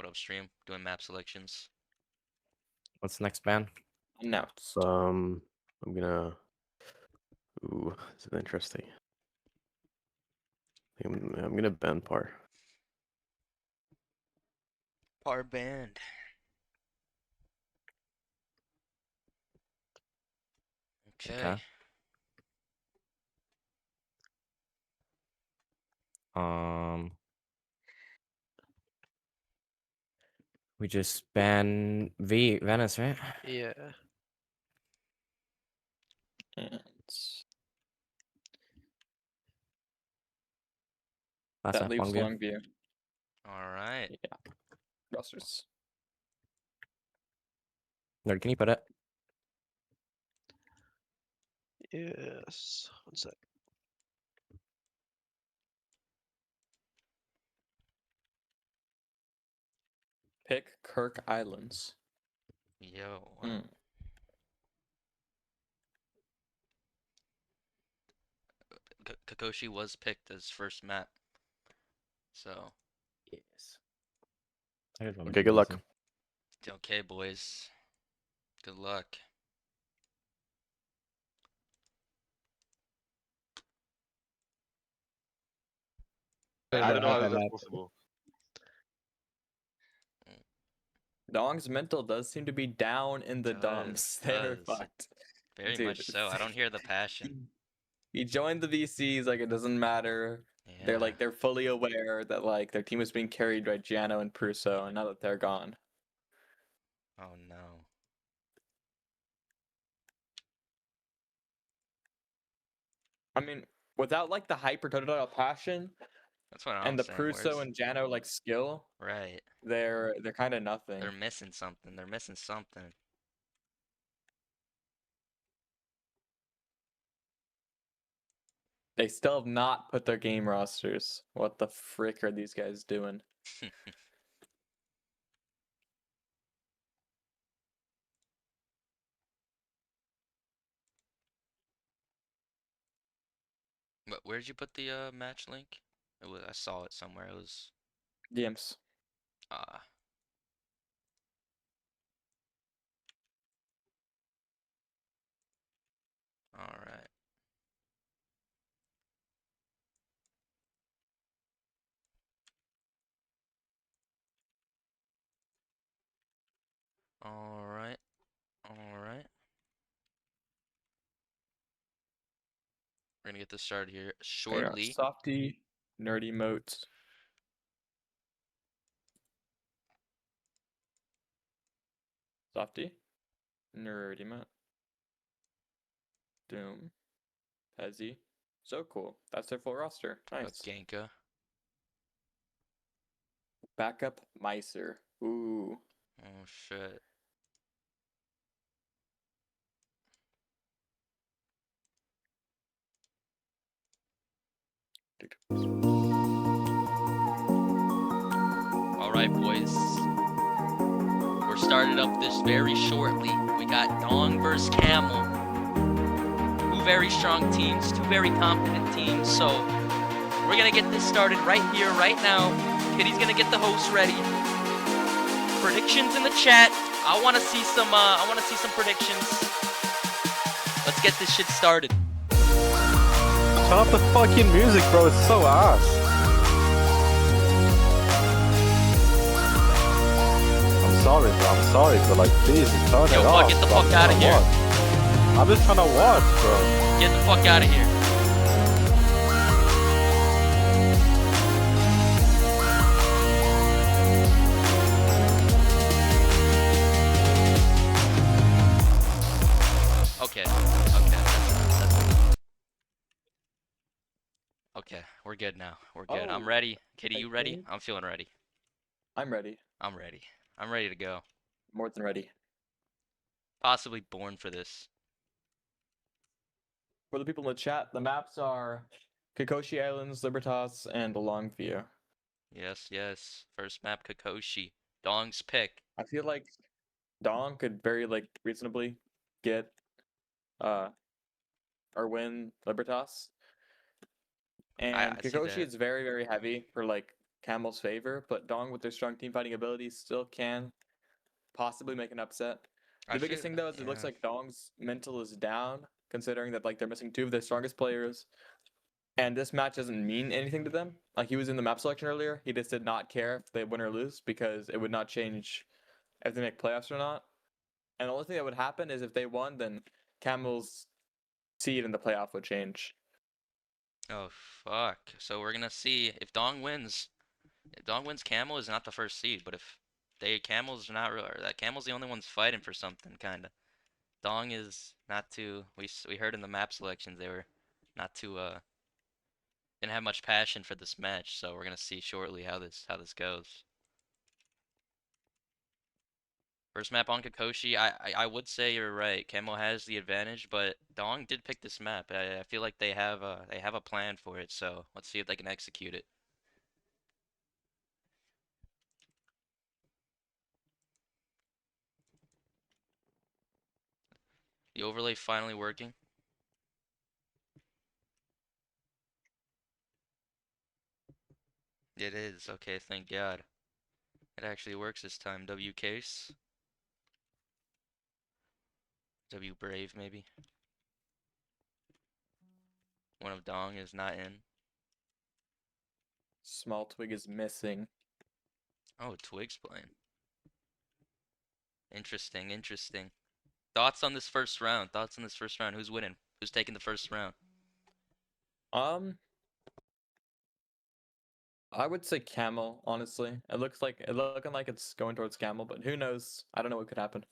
What up, stream? Doing map selections. What's next ban? Announced. I'm gonna. Ooh, this is interesting. I'm gonna ban par. Par band. Okay. Okay. We just ban Venice, right? Yeah. And Last that map, leaves Longview. Longview. All right. Yeah. Rosters. Nerd, can you put it? Yes. One sec. Pick Kirk Islands. Yo. Mm. Kakashi was picked as first map. So, Yes. I heard one Okay, good luck. listen. okay, boys. Good luck. I don't know how Bad, that's bad. possible. Dong's mental does seem to be down in the dumps. They're does. fucked. Very Dude, much so. I don't hear the passion. He joined the VCs like it doesn't matter. Yeah. They're fully aware that like their team is being carried by Giano and Prusso, and now that they're gone. Oh no. I mean, without like the hyper total passion That's what I'm and the saying. Prusso and Giano like skill, Right. they're kind of nothing. They're missing something. They're missing something. They still have not put their game rosters. What the frick are these guys doing? But where'd you put the match link? I saw it somewhere. It was DMs. ah. All right. All right. All right. We're gonna get this started here shortly. Softy, nerdy moats. Softy, nerdy moat. Doom, Pezzy. So cool. That's their full roster. Nice. Genka. Backup Meiser. Ooh. Oh shit. All right, boys. We're started up this very shortly. We got Dong versus Camel. Two very strong teams, two very competent teams. So we're gonna get this started right here, right now. Kitty's gonna get the host ready. Predictions in the chat. I wanna see some predictions. Let's get this shit started. Turn up the fucking music, bro. It's so ass. I'm sorry, bro. I'm sorry, but like, please, turn it Yo, off. get the bro. fuck out of here. I'm just trying to watch, bro. Get the fuck out of here. Okay. Okay, we're good now. We're good. I'm Oh, ready. Kitty, you ready? okay. I'm feeling ready. I'm ready. I'm ready. I'm ready to go. More than ready. Possibly born for this. For the people in the chat, the maps are Kikoshi Islands, Libertas, and Longview. Yes, yes. First map, Kakashi. Dong's pick. I feel like Dong could very like reasonably get or win Libertas. And I see Kikoshi that. is very, very heavy for like Camel's favor, but Dong with their strong team fighting abilities still can possibly make an upset. The biggest thing though is it looks like Dong's mental is down, considering that like they're missing two of their strongest players. And this match doesn't mean anything to them. Like he was in the map selection earlier, he just did not care if they win or lose because it would not change if they make playoffs or not. And the only thing that would happen is if they won, then Camel's seed in the playoff would change. Oh fuck. So we're gonna see if Dong wins. If Dong wins, Camel is not the first seed, but if Camel's not real, or that Camel's the only one's fighting for something, kinda. Dong is not too. We heard in the map selections they were not too didn't have much passion for this match, so we're gonna see shortly how this goes. First map on Kikoshi, I would say you're right. Camel has the advantage, but Dong did pick this map. I feel like they have a plan for it, so let's see if they can execute it. The overlay finally working. It is. Okay, thank God. It actually works this time. W case. W brave maybe. One of Dong is not in. Small Twig is missing. Oh, Twig's playing. Interesting, interesting. Thoughts on this first round? Thoughts on this first round? Who's winning? Who's taking the first round? I would say Camel, honestly. Looking like it's going towards Camel, but who knows? I don't know what could happen.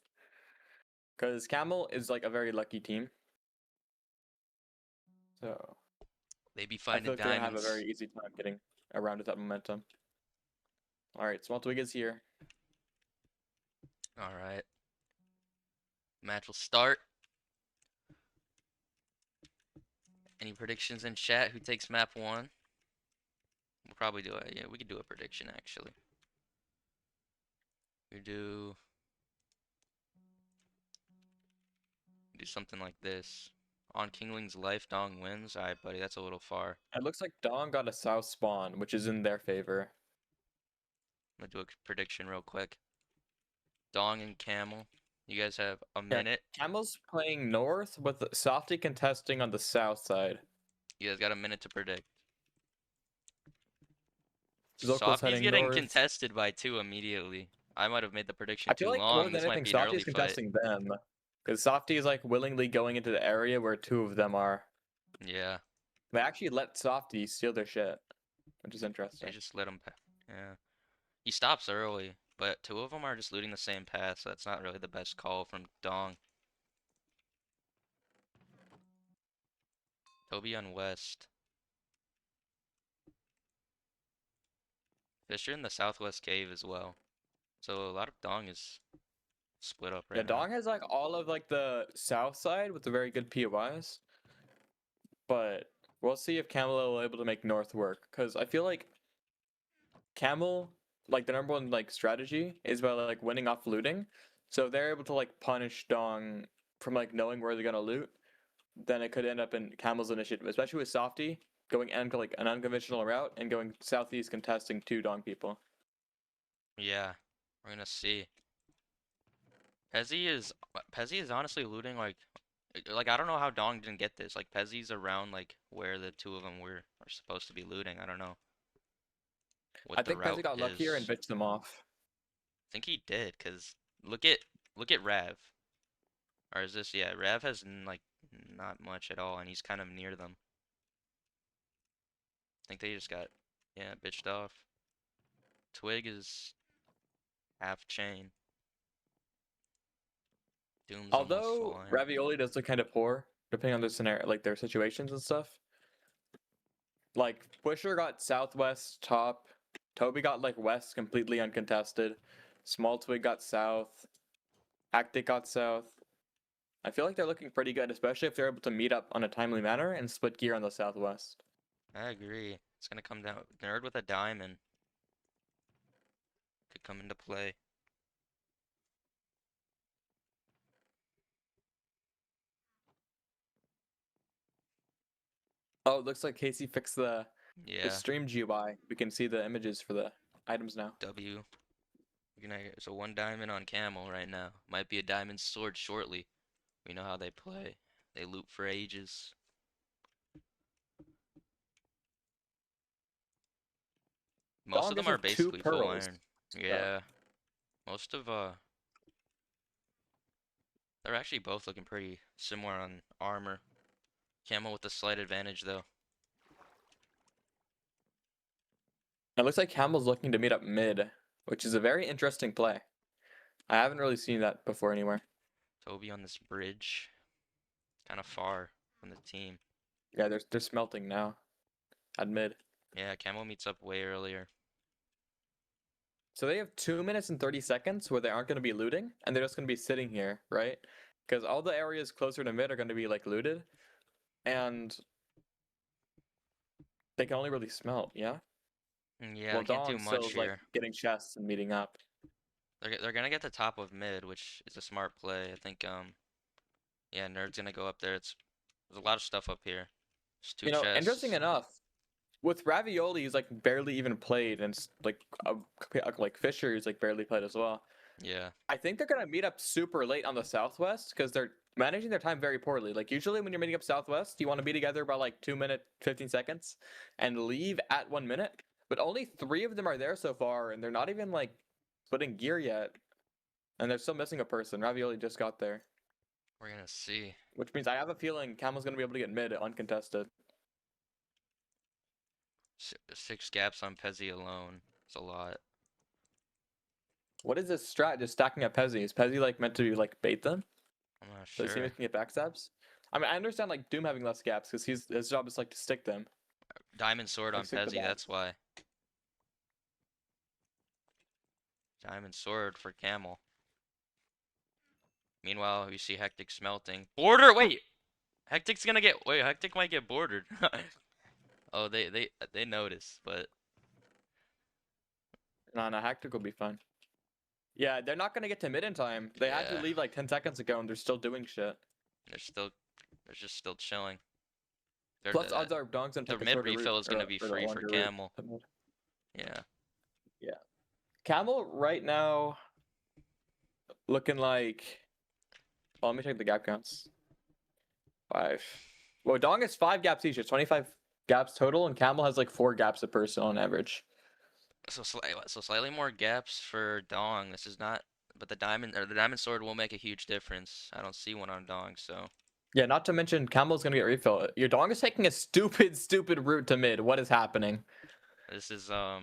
Because Camel is like a very lucky team. So They be I finding feel like they're gonna have a diamonds. very easy time getting around with that momentum. Alright, Small Twig is here. All right. Match will start. Any predictions in chat? Who takes map one? We'll probably do it. Yeah, we could do a prediction actually. We do something like this. On Kingling's life, Dong wins. All right, buddy, that's a little far. It looks like Dong got a south spawn, which is in their favor. I'm gonna do a prediction real quick. Dong and Camel. You guys have a Yeah, minute. Camel's playing north with Softy contesting on the south side. You guys got a minute to predict. Zoko's Softy's heading getting north. contested by two immediately. I might have made the prediction I feel too like more long. than This might anything, be an early Softy's fight. contesting them. Because Softy is like willingly going into the area where two of them are. Yeah, They actually let Softy steal their shit, which is they interesting. just let him. Yeah, he stops early, but two of them are just looting the same path, so that's not really the best call from Dong. Toby on West. Fisher in the southwest cave as well. So a lot of Dong is split up Yeah, right now. Dong has like all of like the south side with the very good POIs. But we'll see if Camel will able to make north work. Because I feel like Camel, like the number one like strategy is by like winning off looting. So if they're able to like punish Dong from like knowing where they're gonna loot, then it could end up in Camel's initiative, especially with Softy going like an unconventional route and going southeast contesting two Dong people. Yeah, we're gonna see. Pezzy is honestly looting like I don't know how Dong didn't get this. Like Pezzy's around like where the two of them are supposed to be looting. I don't know what I the think Pezzy route got luckier and is. bitched them off. I think he did, cause look at Rav. Or is this, yeah, Rav has like not much at all, and he's kind of near them. I think they just got, yeah, bitched off. Twig is half chain. Doom's almost full Although iron. Ravioli does look kind of poor, depending on their scenario, like their situations and stuff. Like Pusher got southwest top, Toby got like west completely uncontested, Small Twig got south, Actic got south. I feel like they're looking pretty good, especially if they're able to meet up on a timely manner and split gear on the southwest. I agree. It's gonna come down. Nerd with a diamond could come into play. Oh, it looks like Casey fixed the The Yeah. stream GUI, we can see the images for the items now. W. So 1 diamond on Camel right now. Might be a diamond sword shortly. We know how they play. They loot for ages. Most Dong of them is are with 2 basically full pearls. iron. Yeah. Most of they're actually both looking pretty similar on armor. Camel with a slight advantage though. It looks like Camel's looking to meet up mid, which is a very interesting play. I haven't really seen that before anywhere. Toby on this bridge. Kind of far from the team. Yeah, they're smelting now at mid. Yeah, Camel meets up way earlier. So they have 2 minutes and 30 seconds where they aren't going to be looting, and they're just going to be sitting here, right? Because all the areas closer to mid are going to be like looted, and they can only really smelt, yeah? Yeah, Well, I can't do Dong still much is like here. getting chests and meeting up. They're gonna get the top of mid, which is a smart play. I think yeah, Nerd's gonna go up there. There's a lot of stuff up here. There's 2 You know, chests. interesting enough, with Ravioli, he's like barely even played, and like Fisher is like barely played as well. Yeah. I think they're gonna meet up super late on the Southwest because they're managing their time very poorly. Like usually when you're meeting up Southwest, you want to be together by like 2 minute 15 seconds and leave at 1 minute. But only 3 of them are there so far, and they're not even like putting gear yet. And they're still missing a person. Ravioli just got there, We're gonna see. which means I have a feeling Camel's gonna be able to get mid uncontested. 6 gaps on Pezzy alone. It's a lot. What is this strat? Just stacking up Pezzy? Is Pezzy like meant to like bait them? I'm not So sure. he can get backstabs? I mean, I understand like Doom having less gaps because his job is like to stick them. Diamond sword on Like, stick the Pezzy, bomb. that's why. Diamond sword for Camel. Meanwhile, we see Hectic smelting. Border! Wait! Hectic might get bordered. Oh, they notice, but No, Hectic will be fine. Yeah, they're not gonna get to mid in time. They had to Yeah. leave like 10 seconds ago, and they're still doing shit. they're just still chilling. They're, Plus, odds are Dong's gonna the take a mid shorter route, refill is gonna or- be or the free for longer route Camel. to mid. Yeah. Camel right now looking like. Well, let me check the gap counts. 5. Well, Dong has 5 gaps each. It's 25 gaps total, and Camel has like 4 gaps a person on average. So slightly more gaps for Dong. This is not, but the diamond sword will make a huge difference. I don't see one on Dong, so Yeah, not to mention Camel's gonna get refill. Your Dong is taking a stupid route to mid. What is happening? this is they're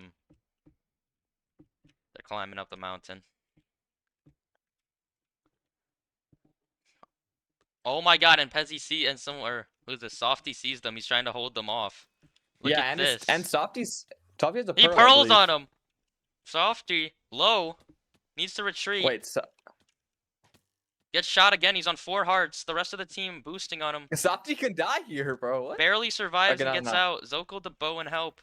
climbing up the mountain. Oh my God! And Pezzy and somewhere who's this? Softy sees them. He's trying to hold them off. Look yeah, at this. and Softy has a He pearl, I pearls believe. on him. Softy low needs to retreat. Wait, Gets shot again. He's on 4 hearts. The rest of the team boosting on him. Softy can die here, bro. What? Barely survives Okay, and gets no. out. Zokel the bow and help.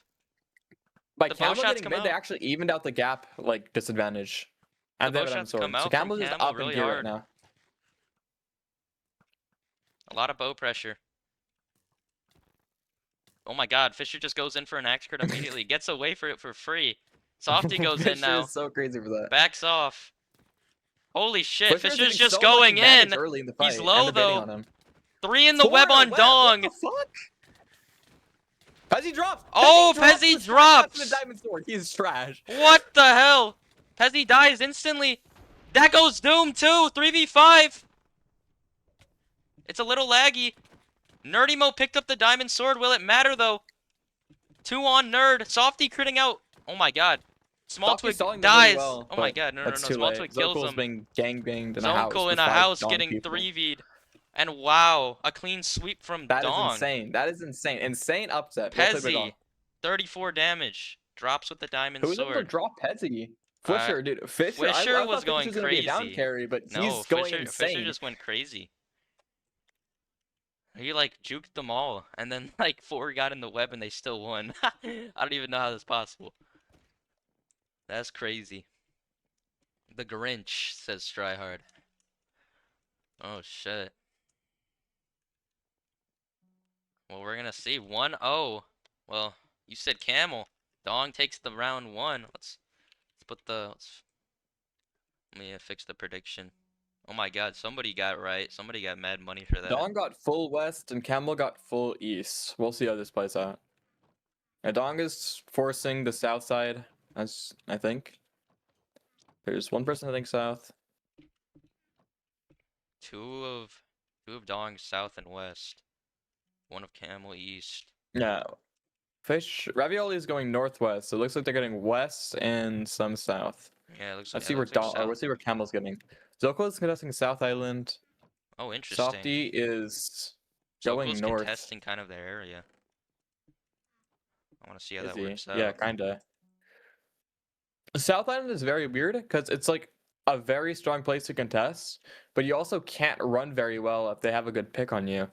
By The bow Camel shots getting come mid, they out. actually evened out the gap like disadvantage. And The they bow have an shots sword. come out So from Camel's just Camel up in really gear right hard. now. A lot of bow pressure. Oh my God! Fisher just goes in for an axe crit immediately. Gets away for it for free. Softy goes in Fisher now. is so crazy for that. Backs off. Holy shit! Fisher's Fisher's getting just so much going advantage in. early in the He's fight, low, and they're bidding though. on him. 3 in the 4 web in a on Dong. What the fuck? Pezzy drops. Oh, Pezzy Pezzy with 5 gaps and drops. a diamond sword. He's trash. What the hell? Pezzy dies instantly. That goes Doom too. 3v5. It's a little laggy. Nerdimo picked up the diamond sword. Will it matter though? 2 on Nerd. Softy critting out. Oh my God. Small Softy's Twig selling them really dies. well, Oh my but God. No. that's too Small late. Twig kills Zokel's him. being gangbanged in a house. Zonkel with in a 5 house Dong getting people. 3v'd. And wow, a clean sweep from That is Dong. insane. That is insane. Insane upset. Well played by Dong. Pezzy, 34 damage. Drops with the diamond Who's able to sword. draw Pezzy? Fisher, dude. Fisher, Fisher I was thought going Fisher was gonna be a down crazy. carry, but No, he's going Fisher insane. just went crazy. He like juked them all, and then like 4 got in the web and they still won. I don't even know how that's possible. That's crazy. The Grinch, says Stryhard. Oh shit. Well, we're gonna see 1-0. Well, You said Camel. Dong takes the round 1. Let me fix the prediction. Oh my god, somebody got right. Somebody got mad money for that. Dong got full west and Camel got full east. We'll see how this plays out. And Dong is forcing the south side, as I think. There's one person I think south. Two of Dong south and west. One of Camel east. Yeah. Fish Ravioli is going northwest, so it looks like they're getting west and some south. Yeah, it looks Let's like see it where looks like Dong, or south. let's see where Camel's getting. Zoko is contesting South Island. Oh, interesting. Softy is going Zoko's north. contesting kind of their area. I want to see how Is that he? works out. Yeah, kinda. South Island is very weird because it's like a very strong place to contest, but you also can't run very well if they have a good pick on you.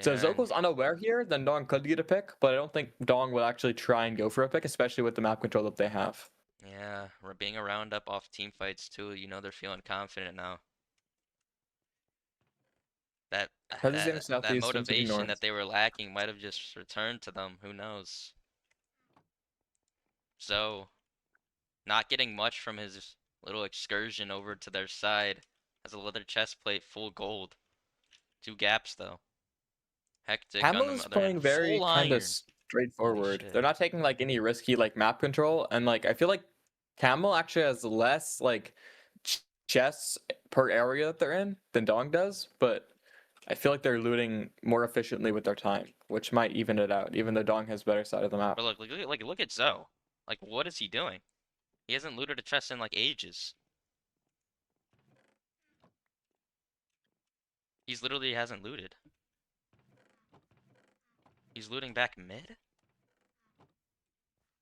So Yeah, Zoko's unaware here, then Dong could get a pick, but I don't think Dong will actually try and go for a pick, especially with the map control that they have. yeah, we're being a roundup off team fights too. You know they're feeling confident now. That Because he's getting that southeast, seems to be motivation north. that they were lacking might have just returned to them. Who knows? So, not getting much from his little excursion over to their side. Has a leather chest plate, full gold. 2 gaps though. Hectic on Camel the is other end. playing very Full kind of iron. straightforward. shit. They're not taking like any risky like map control, and like I feel like Camel actually has less like chests per area that they're in than Dong does, but I feel like they're looting more efficiently with their time, which might even it out, even though Dong has better side of the map. But look at Zoe. Like, what is he doing? He hasn't looted a chest in like ages. He's literally hasn't looted. He's looting back mid?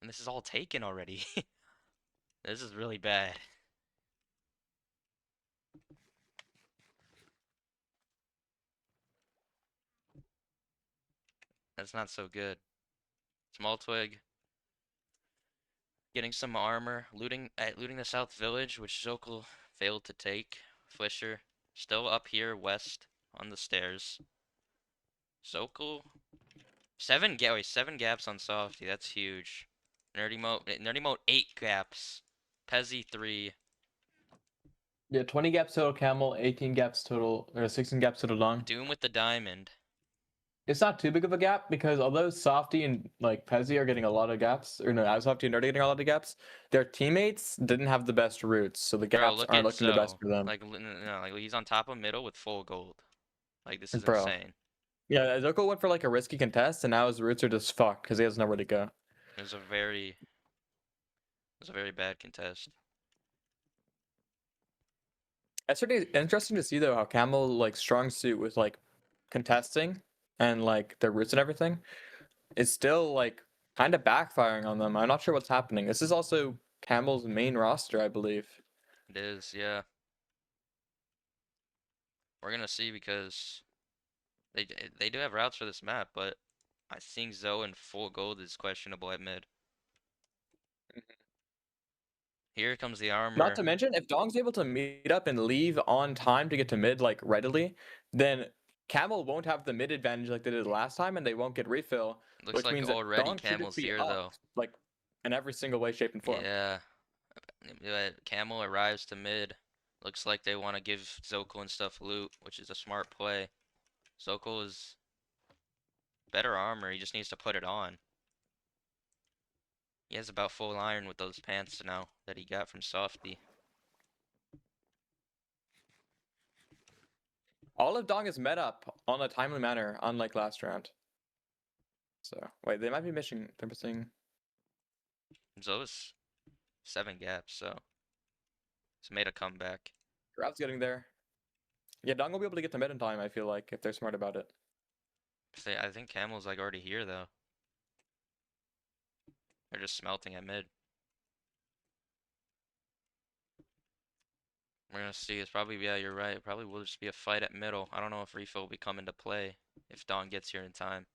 And this is all taken already. This is really bad. That's not so good. Small Twig getting some armor, looting the South Village, which Zokul failed to take. Flisher still up here west on the stairs. Zokul 7 gaps on Softy. That's huge. Nerdy mode 8 gaps. Pezzy 3. Yeah, 20 gaps total Camel, 18 gaps total, or 16 gaps total Dong. Doom with the diamond. It's not too big of a gap because although Softy and like Pezzy are getting a lot of gaps, or no, Softy and Nerdy are getting a lot of gaps, their teammates didn't have the best routes, so the Bro, gaps look aren't at looking the best Zoe. for them. Like, no, like he's on top of middle with full gold. Like, this is Bro. insane. Yeah, Zoko went for like a risky contest, and now his routes are just fucked because he has nowhere to go. It was a very bad contest. It's pretty interesting to see though how Camel like strong suit with like contesting and like their routes and everything is still like kind of backfiring on them. I'm not sure what's happening. This is also Camel's main roster, I believe. It is, yeah. We're gonna see because they do have routes for this map, but I think Zoe in full gold is questionable at mid. Here comes the armor. Not to mention, if Dong's able to meet up and leave on time to get to mid like readily, then Camel won't have the mid advantage like they did last time, and they won't get refill. Looks which like means that already Dong should just Camel's be here up, though. like in every single way, shape, and form. Yeah. Camel arrives to mid. Looks like they want to give Zokul and stuff loot, which is a smart play. Zokul is better armor, he just needs to put it on. He has about full iron with those pants now that he got from Softy. All of Dong is met up on a timely manner, unlike last round. So wait, they might be missing. They're missing. Zoe's 7 gaps, so he's made a comeback. Grab's getting there. Yeah, Dong will be able to get to mid in time. I feel like if they're smart about it. I think Camel's like already here though. They're just smelting at mid. We're gonna see. It's probably, yeah, you're right. It probably will just be a fight at middle. I don't know if refill will be coming to play if Dawn gets here in time.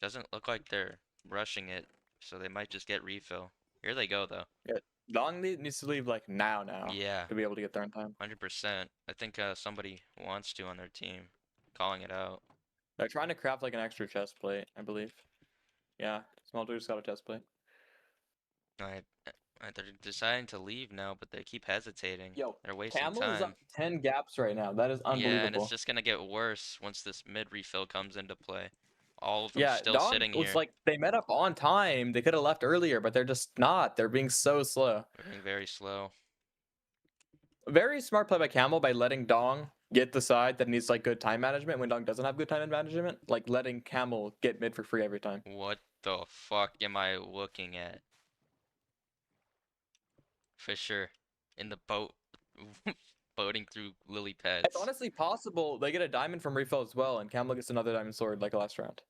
Doesn't look like they're rushing it, so they might just get refill. Here they go though. Yeah, Dong needs to leave like now Yeah, to be able to get there in time. 100%. I think somebody wants to on their team, calling it out. They're trying to craft like an extra chest plate, I believe. Yeah, small dude just got a chest plate. They're deciding to leave now, but they keep hesitating. Yo, They're wasting Camel is time. up 10 gaps right now. That is Yeah, and unbelievable. it's just gonna get worse once this mid refill comes into play. All of them Yeah, still Dong sitting was here. like they met up on time. They could have left earlier, but they're just not. They're being so slow. They're being very slow. Very smart play by Camel by letting Dong get the side that needs like good time management when Dong doesn't have good time management. Like letting Camel get mid for free every time. What the fuck am I looking at? Fisher in the boat, boating through lily pads. It's honestly possible they get a diamond from refill as well, and Camel gets another diamond sword like last round.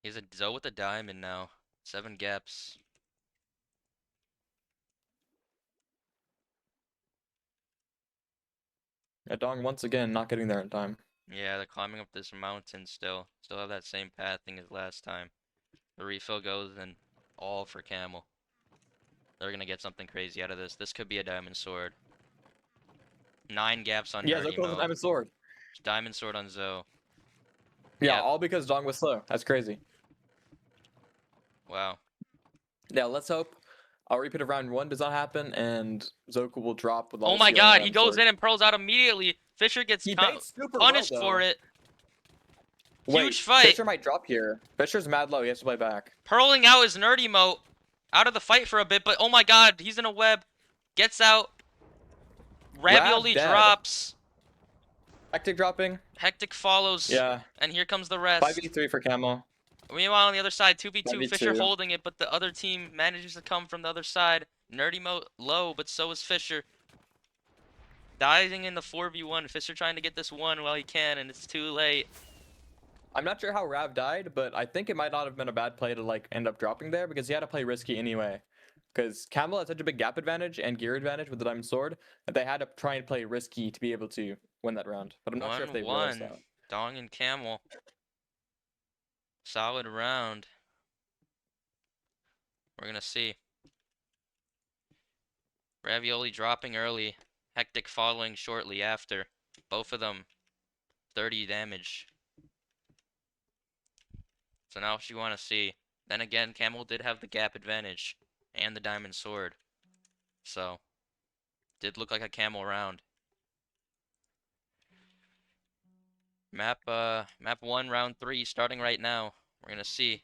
He's a Zoe with a diamond now. 7 gaps. Yeah, Dong once again not getting there in time. Yeah, they're climbing up this mountain still. Still have that same pathing as last time. The refill goes and all for Camel. They're gonna get something crazy out of this. This could be a diamond sword. 9 gaps on Yeah, Nerdy Zoe with a mode. diamond sword. Diamond sword on Zoe. Yeah, Yep. all because Dong was slow. That's crazy. Wow. Yeah, let's hope a repeat of round 1 does not happen, and Zoku will drop with all Oh the my skill on god, the he diamond goes sword. in and pearls out immediately. Fisher gets He baits super punished well, for though. it. Wait, Huge fight. Fisher might drop here. Fisher's mad low. He has to play back. Pearling out his nerdy moat. Out of the fight for a bit, but oh my god, he's in a web. Gets out. Ravioli dead. drops. Hectic dropping. Hectic follows. Yeah. And here comes the rest. 5v3 for Camel. Meanwhile, on the other side, 2v2, 5v2. Fisher holding it, but the other team manages to come from the other side. Nerdy moat low, but so is Fisher. Diving in the 4v1. Fisher trying to get this one while he can, and it's too late. I'm not sure how Rav died, but I think it might not have been a bad play to like end up dropping there because he had to play risky anyway. Because Camel had such a big gap advantage and gear advantage with the diamond sword that they had to try and play risky to be able to win that round. But I'm not sure if they realized 1-1. that. Dong and Camel. Solid round. We're gonna see. Ravioli dropping early. Hectic following shortly after. Both of them 30 damage. So now what you want to see. Then again, Camel did have the gap advantage and the diamond sword. So, did look like a Camel round. Map 1, round 3, starting right now. We're gonna see.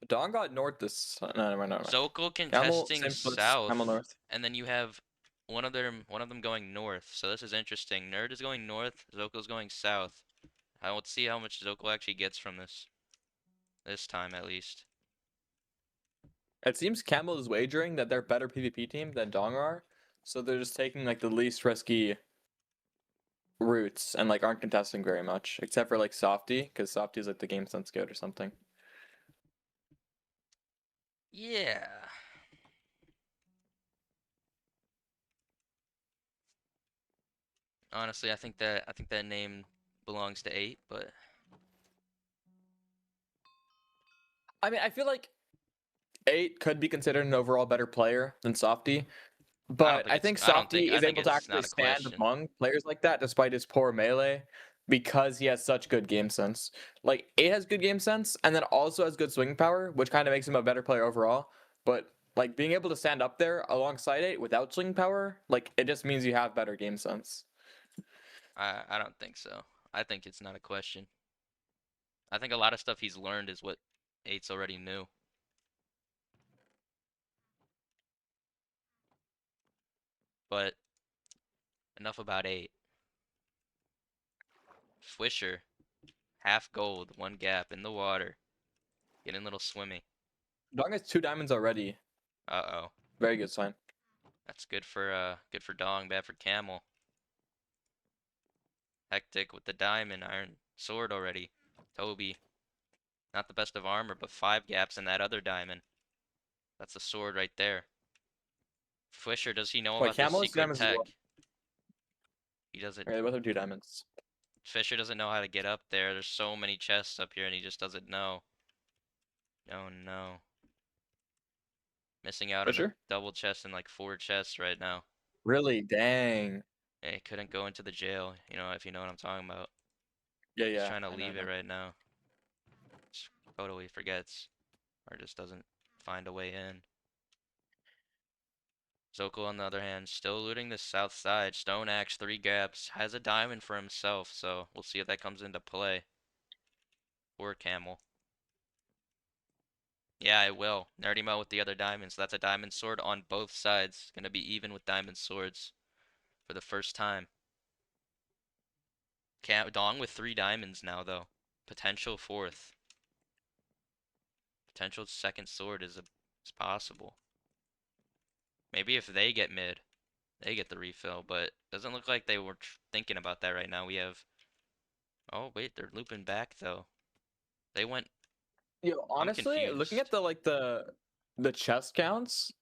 Dong got north this. No, no. Zoko Camel, contesting same splits, south, Camel north. and then you have one of them going north. So this is interesting. Nerd is going north. Zoko's going south. I will see how much Zoko actually gets from this. This time, at least. It seems Camel is wagering that they're a better PvP team than Dong are, so they're just taking like the least risky routes and like aren't contesting very much, except for like Softy, because Softy is like the game sense goat or something. Yeah. Honestly, I think that name belongs to 8, but I mean, I feel like 8 could be considered an overall better player than Softy, but I think Softy is able to actually stand among players like that despite his poor melee because he has such good game sense. Like 8 has good game sense and then also has good swing power, which kind of makes him a better player overall. But like being able to stand up there alongside 8 without swing power, like it just means you have better game sense. I don't think so. I think it's not a question. I think a lot of stuff he's learned is what 8's already knew. But enough about 8. Swisher, half gold, 1 gap in the water, getting a little swimmy. Dong has 2 diamonds already. Uh-oh. Very good sign. That's good for Dong, bad for Camel. Hectic with the diamond, iron sword already. Toby, not the best of armor, but 5 gaps in that other diamond. That's a sword right there. Fisher, does he know about the secret tech? He doesn't. Yeah, they both have 2 diamonds. Fisher doesn't know how to get up there. There's so many chests up here, and he just doesn't know. Oh no. Missing out on a double chest and like 4 chests right now. Really? Dang. Yeah, he couldn't go into the jail, if you know what I'm talking about. Yeah, He's yeah. trying to I know, leave I it know. right now. Just totally forgets. Or just doesn't find a way in. Zoko, on the other hand, still looting the south side. Stone Axe, 3 gaps. Has a diamond for himself, so we'll see if that comes into play. Or Camel. Yeah, it will. Nerdy Mo with the other diamond, so that's a diamond sword on both sides. Gonna be even with diamond swords for the first time. Dong with 3 diamonds now, though. Potential 4th. Potential 2nd sword is possible. Maybe if they get mid, they get the refill, but doesn't look like they were thinking about that right now. We have... Oh, wait, they're looping back, though. They went... Yo, honestly, looking confused. at the chest counts,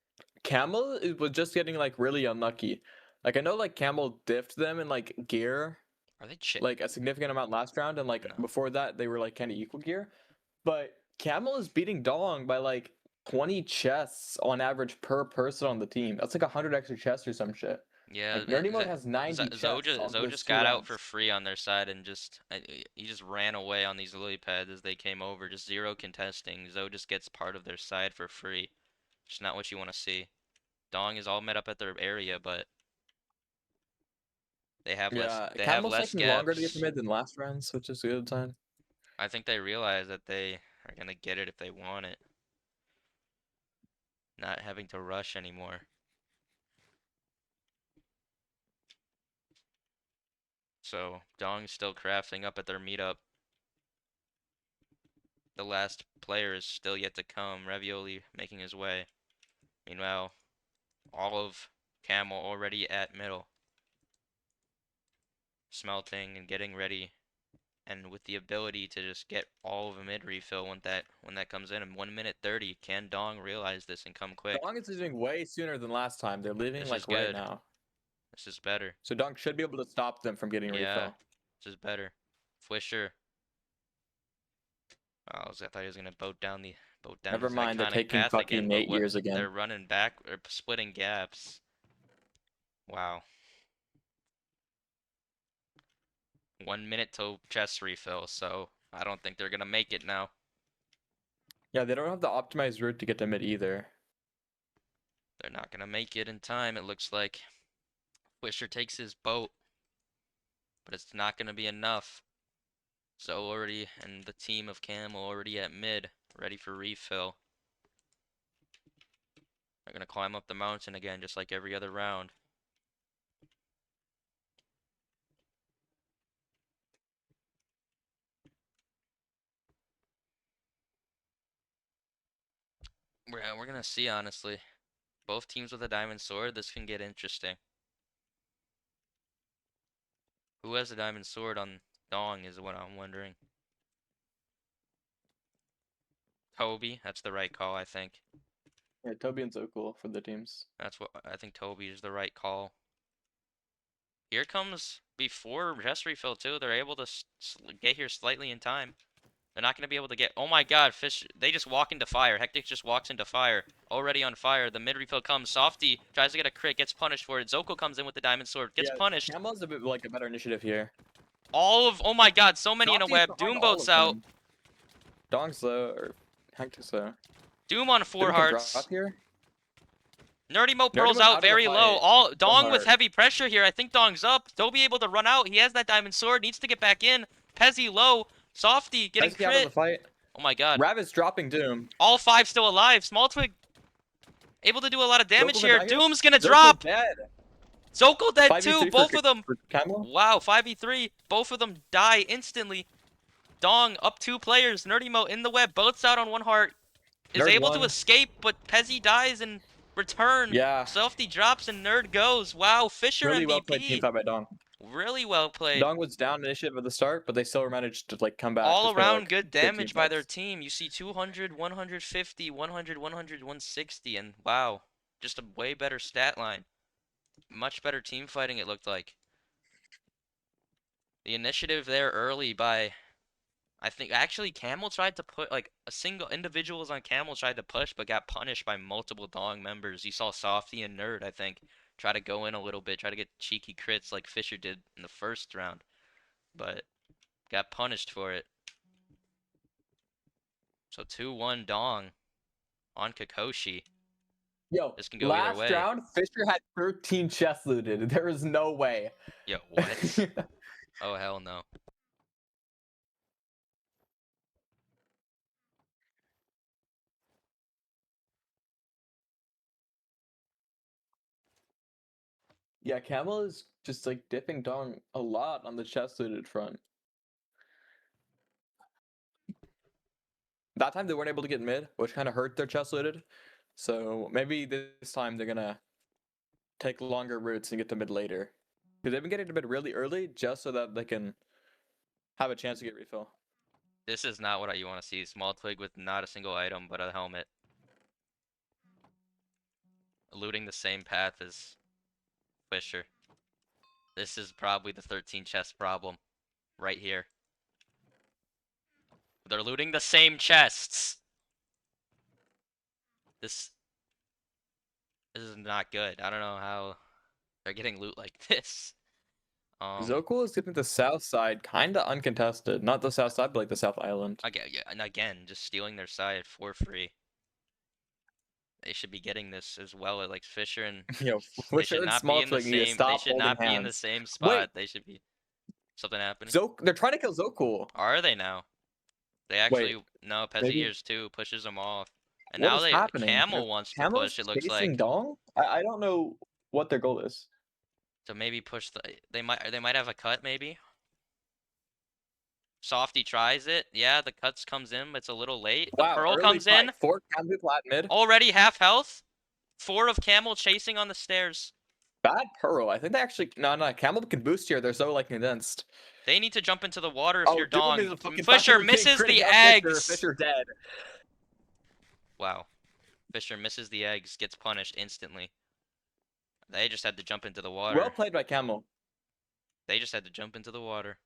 Camel was just getting like really unlucky. Like I know like Camel diffed them in like gear Are they like a significant amount last round, and like No. before that they were like kind of equal gear. But Camel is beating Dong by like 20 chests on average per person on the team. That's like 100 extra chests or some shit. Yeah, Like Nerdy Mode has 90 Zoe chests on those just 2 got out for rounds. free on their side and he just ran away on these lily pads as they came over. Just 0 contesting. Zoe just gets part of their side for free. Just not what you want to see. Dong is all met up at their area, but they have Yeah, less Camel's taking longer to get to gaps. mid than last rounds, which is a good sign. I think they realize that they are gonna get it if they want it. Not having to rush anymore. So Dong's still crafting up at their meetup. The last player is still yet to come. Ravioli making his way. Meanwhile, all of Camel already at middle. Smelting and getting ready. And with the ability to just get all of a mid refill when that comes in 1 minute 30. Can Dong realize this and come quick? Dong is leaving way sooner than last time. They're leaving This is like right good. now. This is better. So Dong should be able to stop them from getting a Yeah, refill. this is better. Fisher. Oh, I thought he was gonna boat down Never this mind, they're iconic taking path again, fucking but 8 years again. they're running back or splitting gaps. Wow. 1 minute till chest refill, so I don't think they're gonna make it now. Yeah, they don't have the optimized route to get to mid either. They're not gonna make it in time, it looks like. Fisher takes his boat, but it's not gonna be enough. So already, and the team of Camel already at mid, ready for refill. They're gonna climb up the mountain again, just like every other round. We're gonna see, honestly. Both teams with a diamond sword, this can get interesting. Who has a diamond sword on Dong is what I'm wondering. Toby, that's the right call, I think. Yeah, Toby and Zokul for the teams. That's what I think. Toby is the right call. Here comes before chest refill too. They're able to get here slightly in time. They're not going to be able to get... Oh my god, Fish... They just walk into fire. Hectic just walks into fire. Already on fire. The mid refill comes. Softy tries to get a crit. Gets punished for it. Zoko comes in with the diamond sword. Gets punished. Camel's a bit like a better initiative here. All of... Oh my god, so many in a Softy's web. behind Doom all boats of out. them. Dong's low, or Hectic's low. Doom on 4 hearts. Drop here. Nerdy Mo Nerdy pearls Mo's out out of the very low. fight. All Dong with hard. heavy pressure here. I think Dong's up. Toby able to run out. He has that diamond sword. Needs to get back in. Pezzy low. Softy getting Pesky out of the crit. fight. Oh my god. Rabbit's dropping Doom. All 5 still alive. Small Twig able to do a lot of damage Zokul's here. gonna die Doom's gonna Zokul's drop. dead. Zoko dead 5v3 too. for Both of them. For Camel. Wow, 5v3. Both of them die instantly. Dong up 2 players. Nerdy Mo in the web. Boats out on 1 heart. Is Nerd able to won. escape, but Pezzy dies in return. Yeah. Softy drops and Nerd goes. Wow, Fisher Really MVP. well played team fight by Dong. Really well played. Dong was down initiative at the start, but they still managed to like come back. All just by, around like, good team damage by their fights. team. You see 200, 150, 100, 100, 160, and wow, just a way better stat line. Much better team fighting it looked like. The initiative there early by, I think actually Camel tried to put like a single individuals on Camel tried to push but got punished by multiple Dong members. You saw Softy and Nerd, I think, try to go in a little bit, try to get cheeky crits like Fisher did in the first round. But got punished for it. So 2-1 Dong on Kakashi. Yo, This can go either last way. round, Fisher had 13 chests looted. There is no way. Yo, what? Oh, hell no. Yeah, Camel is just like dipping Dong a lot on the chest looted front. That time they weren't able to get mid, which kind of hurt their chest looted. So maybe this time they're gonna take longer routes and get to mid later. Because they've been getting to mid really early just so that they can have a chance to get refill. This is not what you want to see. Small twig with not a single item but a helmet. Looting the same path as Fisher. This is probably the 13 chest problem. Right here. They're looting the same chests. This is not good. I don't know how they're getting loot like this. Zokul is getting the south side kind of uncontested. Not the south side, but like the south island. Again, yeah, and again, just stealing their side for free. They should be getting this as well. Like Fisher and Yo, they Fisher should and not be Small in the Twig need to same. They stop should not holding be in the hands. same spot. They should be something happening. They're trying to kill Zokul. Are they now? They actually no. maybe- Pezier's too pushes them off, and What now is they happening? Camel wants to Camel's push. It looks chasing like Dong? I don't know what their goal is. to maybe push the. They might have a cut maybe. Softy tries it. Yeah, the cuts comes in, but it's a little late. The Wow, pearl early comes in. fight. 4 Camel people at mid. Already half health. 4 of Camel chasing on the stairs. Bad Pearl. I think they actually no. Camel can boost here. They're so like condensed. They need to jump into the water if you're Doom Dong. is a fucking Fisher Falcon King, misses critting the out eggs. Fisher dead. Wow. Fisher misses the eggs, gets punished instantly. They just had to jump into the water. Well played by Camel. They just had to jump into the water.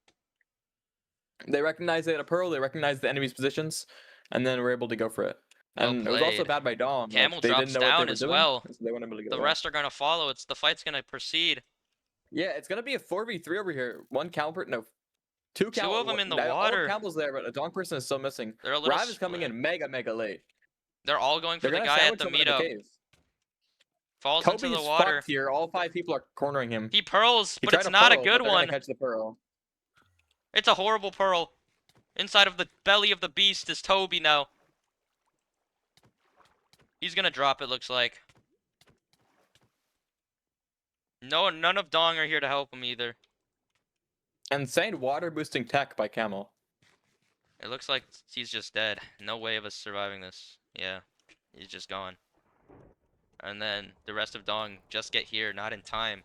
They recognized they had a Pearl. They recognized the enemy's positions, and then were able to go for it. Well And it was also played. bad by Dong. Camel they drops didn't know what down they were as doing, well. so they weren't able to get The it. rest are gonna follow. The fight's gonna proceed. Yeah, it's gonna be a 4v3 over here. One Camel, no, two Camel. of 'em in the all of water. Camel's there, but a Dong person is still missing. They're a little Rav is coming split. in mega late. They're all going for They're the gonna guy at sandwich the someone in the meetup. cave. Falls Toby's into the water. fucked here. All 5 people are cornering him. He pearls, He but tried it's to not a pearl, good but they're gonna one. Catch the pearl. It's a horrible pearl. Inside of the belly of the beast is Toby now. He's gonna drop, it looks like. No, none of Dong are here to help him either. Insane water boosting tech by Camel. It looks like he's just dead. No way of us surviving this. Yeah, he's just gone. And then the rest of Dong just get here, not in time.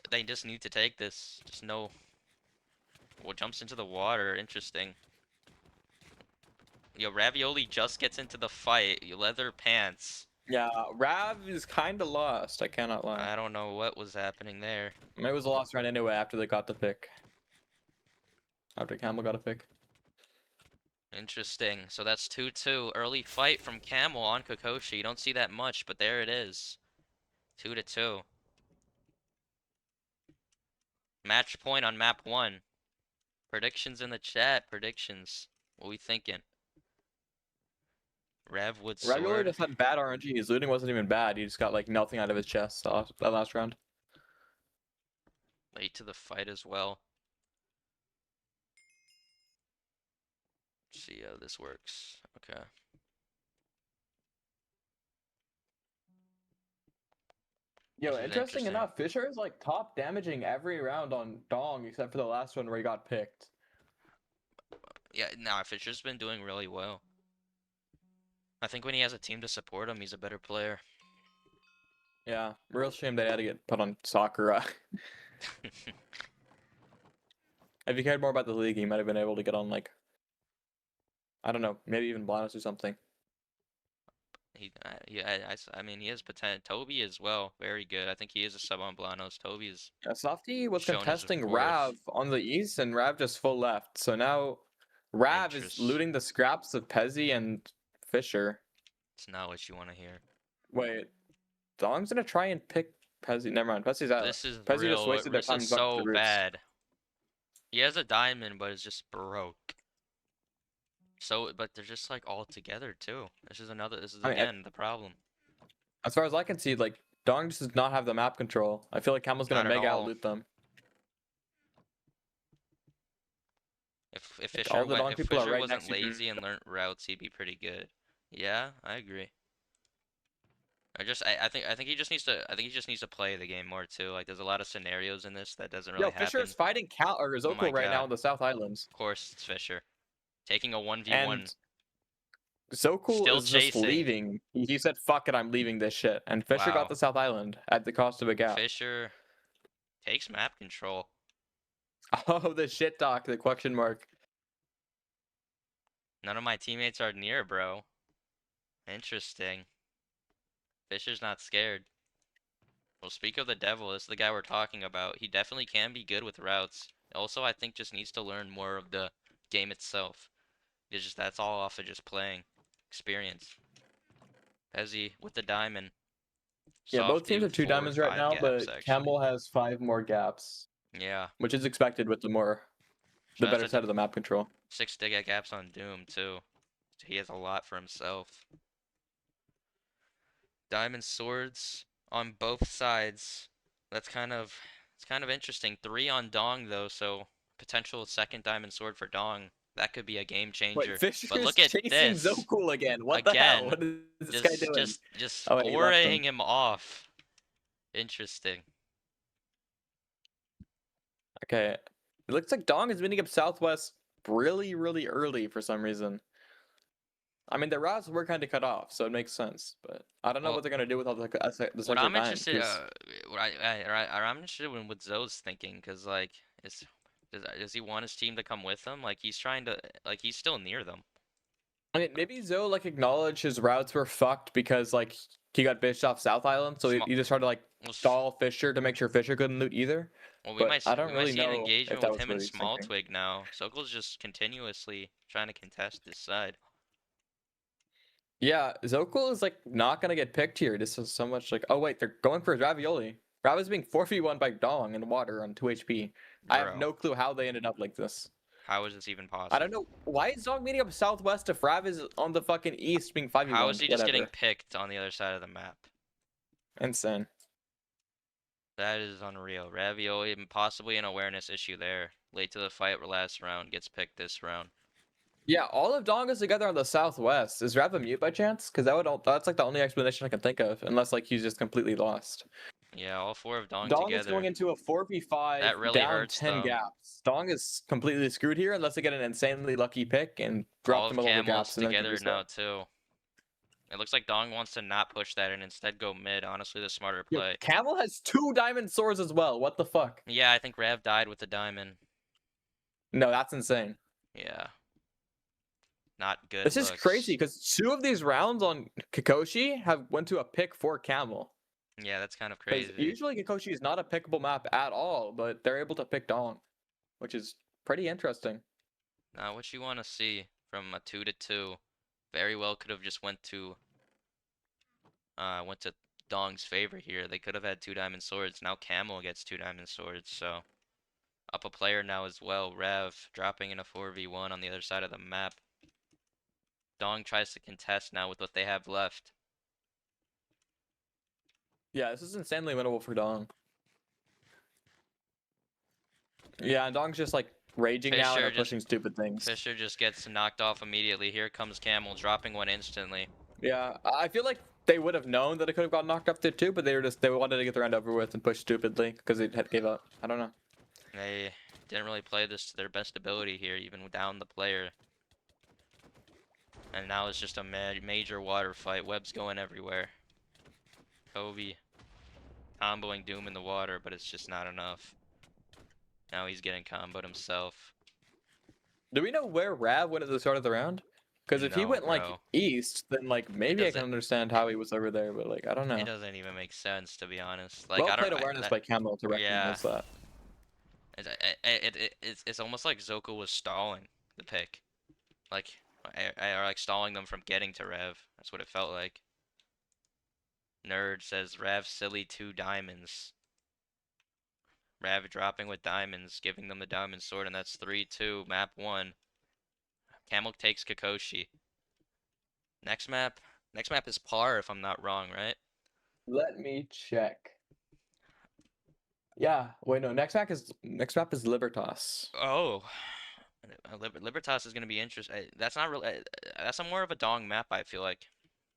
They just need to take this. Just no. Well, jumps into the water. Interesting. Yo, Ravioli just gets into the fight. Leather pants. Yeah, Rav is kind of lost. I cannot lie. I don't know what was happening there. It was a lost round anyway after they got the pick. After Camel got a pick. Interesting. So that's 2-2. Early fight from Camel on Kokoshi. You don't see that much, but there it is. 2-2. Match point on map 1. Predictions in the chat. Predictions. What we thinking? Ravwood Ravioli sword. just had bad RNG. His looting wasn't even bad. He just got like nothing out of his chest that last round. Late to the fight as well. Let's see how this works. Okay. Yo, This is interesting interesting. enough, Fisher is like top damaging every round on Dong except for the last one where he got picked. Yeah, nah, Fisher's been doing really well. I think when he has a team to support him, he's a better player. Yeah, real shame they had to get put on Sakura. If he cared more about the league, he might have been able to get on like, I don't know, maybe even Blanos or something. I mean, he has potential. Toby as well, very good. I think he is a sub on Blanos. Toby is Softy was shown his contesting worth. Rav on the east, and Rav just full left. So now Rav is looting the scraps of Pezzy and Fisher. It's not what you want to hear. Wait, Dong's gonna try and pick Pezzy, never mind. Pezzy's out. This is Pezzy just real. wasted their This time is fucking so the roofs. bad. He has a diamond, but it's just broke. So, but they're just like all together too. This is I mean, again the problem. as far as I can see, like Dong just does not have the map control. I feel like Camel's gonna Not at mega all. out loot them. If Like, Fisher all the Dong if people are Fisher right wasn't next to each lazy and learned routes, he'd be pretty good. Yeah, I agree. I think he just needs to play the game more too. Like there's a lot of scenarios in this that doesn't really Yo, Fisher happen. is fighting Cal or Oh my Zoko right now God. in the South Islands. Of course, it's Fisher taking a 1v1. And Zoko Still is just chasing. leaving. He said, "Fuck it, I'm leaving this shit." And Fisher Wow. got the South Island at the cost of a gap. Fisher takes map control. Oh, the shit doc, the question mark. None of my teammates are near, bro. Interesting. Fisher's not scared. Well, speak of the devil, this is the guy we're talking about. He definitely can be good with routes. Also, I think just needs to learn more of the game itself. It's just that's all off of just playing experience. Pezzy with the diamond. Yeah, both Softy teams have with 2 4 or diamonds right 5 now, gaps, but actually. Camel has 5 more gaps, Yeah. which is expected with the So better that's side of the map control. 6 gaps on Doom too. So he has a lot for himself. Diamond swords on both sides. It's kind of interesting. 3 on Dong though, so potential second diamond sword for Dong. That could be a game changer. Wait, Fisher's But look at chasing this. Zokul again. What the hell? Again, What is this guy doing? just Oh, wait, he left him. aureing him off. Interesting. Okay. It looks like Dong is winning up Southwest really, really early for some reason. I mean, the routes were kind of cut off, so it makes sense. But I don't know Well, what they're gonna do with all the What sector I'm nine, interested, 'cause- I'm interested in what Zoe's thinking, cause like, does he want his team to come with him? Like he's trying to, like he's still near them. I mean, maybe Zoe like acknowledged his routes were fucked because like he got bitched off South Island, so Small- he just tried to like Well, s- stall Fisher to make sure Fisher couldn't loot either. Well, But I don't we might really see an know if engagement that with was him what and he's Small thinking. Twig now. Sokol's just continuously trying to contest this side. Yeah, Zokul is like not gonna get picked here. This is so much like, oh wait, they're going for his Ravioli. Rav is being 4v1 by Dong in water on 2 HP. I have Bro, no clue how they ended up like this. how is this even possible? I don't know. Why is Dong meeting up Southwest if Rav is on the fucking East being 5v1? How is he just getting Whatever. picked on the other side of the map? Insane. That is unreal. Ravioli, possibly an awareness issue there. Late to the fight last round, gets picked this round. Yeah, all of Dong is together on the Southwest. Is Rav a mute by chance? Because that's like the only explanation I can think of, unless like he's just completely lost. Yeah, all 4 of Dong Dong together. is going into a 4v5 That really down hurts, 10 though. gaps. Dong is completely screwed here unless they get an insanely lucky pick and drop All them of all the Camel's gaps. And then together restart. now too. It looks like Dong wants to not push that and instead go mid. Honestly, the smarter Yo, play. Camel has 2 diamond swords as well. What the fuck? Yeah, I think Rav died with the diamond. No, that's insane. Yeah. Not good. This is looks. crazy because 2 of these rounds on Kikoshi have went to a pick for Camel. Yeah, that's kind of 'Cause crazy. usually Kikoshi is not a pickable map at all, but they're able to pick Dong, which is pretty interesting. Now, what you want to see from a 2-2, very well could have just went to Dong's favor here. They could have had 2 diamond swords. Now Camel gets 2 diamond swords, so up a player now as well. Rev dropping in a 4v1 on the other side of the map. Dong tries to contest now with what they have left. Yeah, this is insanely winnable for Dong. Yeah, and Dong's just like raging now Fisher and just- pushing stupid things. Fisher just gets knocked off immediately. Here comes Camel, dropping one instantly. Yeah, I feel like they would have known that it could have got knocked up there too, but they wanted to get the round over with and push stupidly because they had gave up. I don't know. They didn't really play this to their best ability here, even down the player. And now it's just a major water fight. Web's going everywhere. Kobe comboing Doom in the water, but it's just not enough. Now he's getting comboed himself. Do we know where Rav went at the start of the round? Because if he No, went like bro. east, then like maybe I can doesn't- understand how he was over there, but like I don't know. It doesn't even make sense, to be honest. Like, Well I don't. played awareness that- by Camel to yeah. recognize that. It's almost like Zoko was stalling the pick, like, or like stalling them from getting to Rev. That's what it felt like. Nerd says Rav silly 2 diamonds. Rav dropping with diamonds, giving them the diamond sword, and that's 3-2. Map 1. Camel takes Kakashi. Next map is par if I'm not wrong, right? Let me check. Yeah. Wait, no. Next map is Libertas. Oh. Libertas is gonna be interesting. That's not really. That's a more of a dong map, I feel like.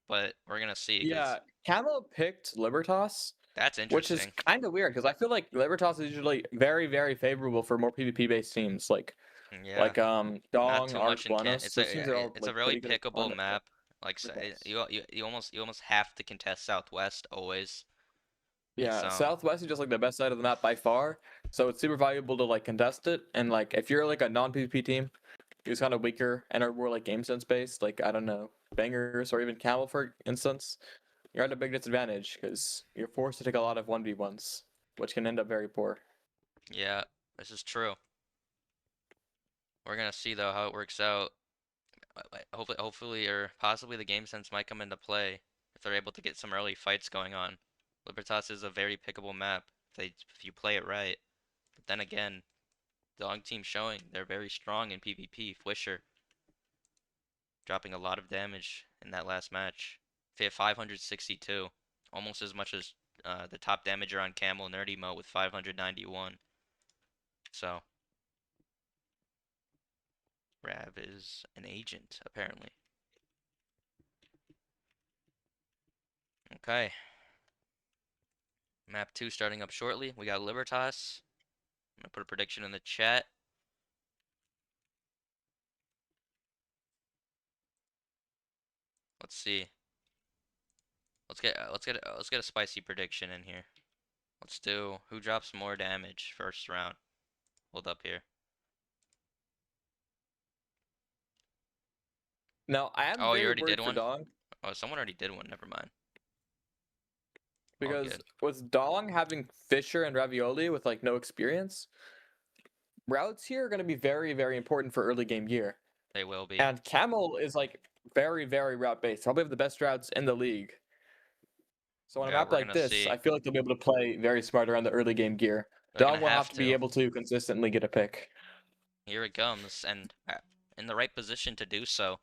But we're gonna see. Yeah, Camel picked Libertas, That's which is interesting. kind of weird because I feel like Libertas is usually very, very favorable for more PvP based teams like Yeah. Dong, Not too Arc, much in Buenos. It's Those teams are all it's a like really pretty good at pickable fun. map. Like you almost have to contest Southwest always. Yeah, It's Southwest is just like the best side of the map by far, so it's super valuable to like contest it. And like if you're like a non PvP team who's kind of weaker and are more like game sense based, like I don't know, Bangers or even Camel for instance, you're at a big disadvantage because you're forced to take a lot of 1v1s, which can end up very poor. yeah, this is true. We're gonna see though how it works out. Hopefully, or possibly the game sense might come into play if they're able to get some early fights going on. Libertas is a very pickable map if you play it right. But then again, Dog team showing they're very strong in PvP. Fwisher dropping a lot of damage in that last match. They have 562, almost as much as the top damager on Camel Nerd Emote with 591. So Rav is an agent apparently. Okay. Map 2 starting up shortly. We got Libertas. I'm gonna put a prediction in the chat. Let's see. Let's get a spicy prediction in here. Let's do who drops more damage first round. Hold up here. Now I am Oh, you very already worried did for one? Dong Oh, someone already did one. Never mind. because good. with Dong having Fisher and Ravioli with like no experience, routes here are going to be very, very important for early game gear. They will be. And Camel is like very, very route based. Probably have the best routes in the league. So on a Yeah, map we're like gonna this, see. I feel like they'll be able to play very smart around the early game gear. They're Dong gonna will have have to be able to consistently get a pick. Here it comes, and in the right position to do so.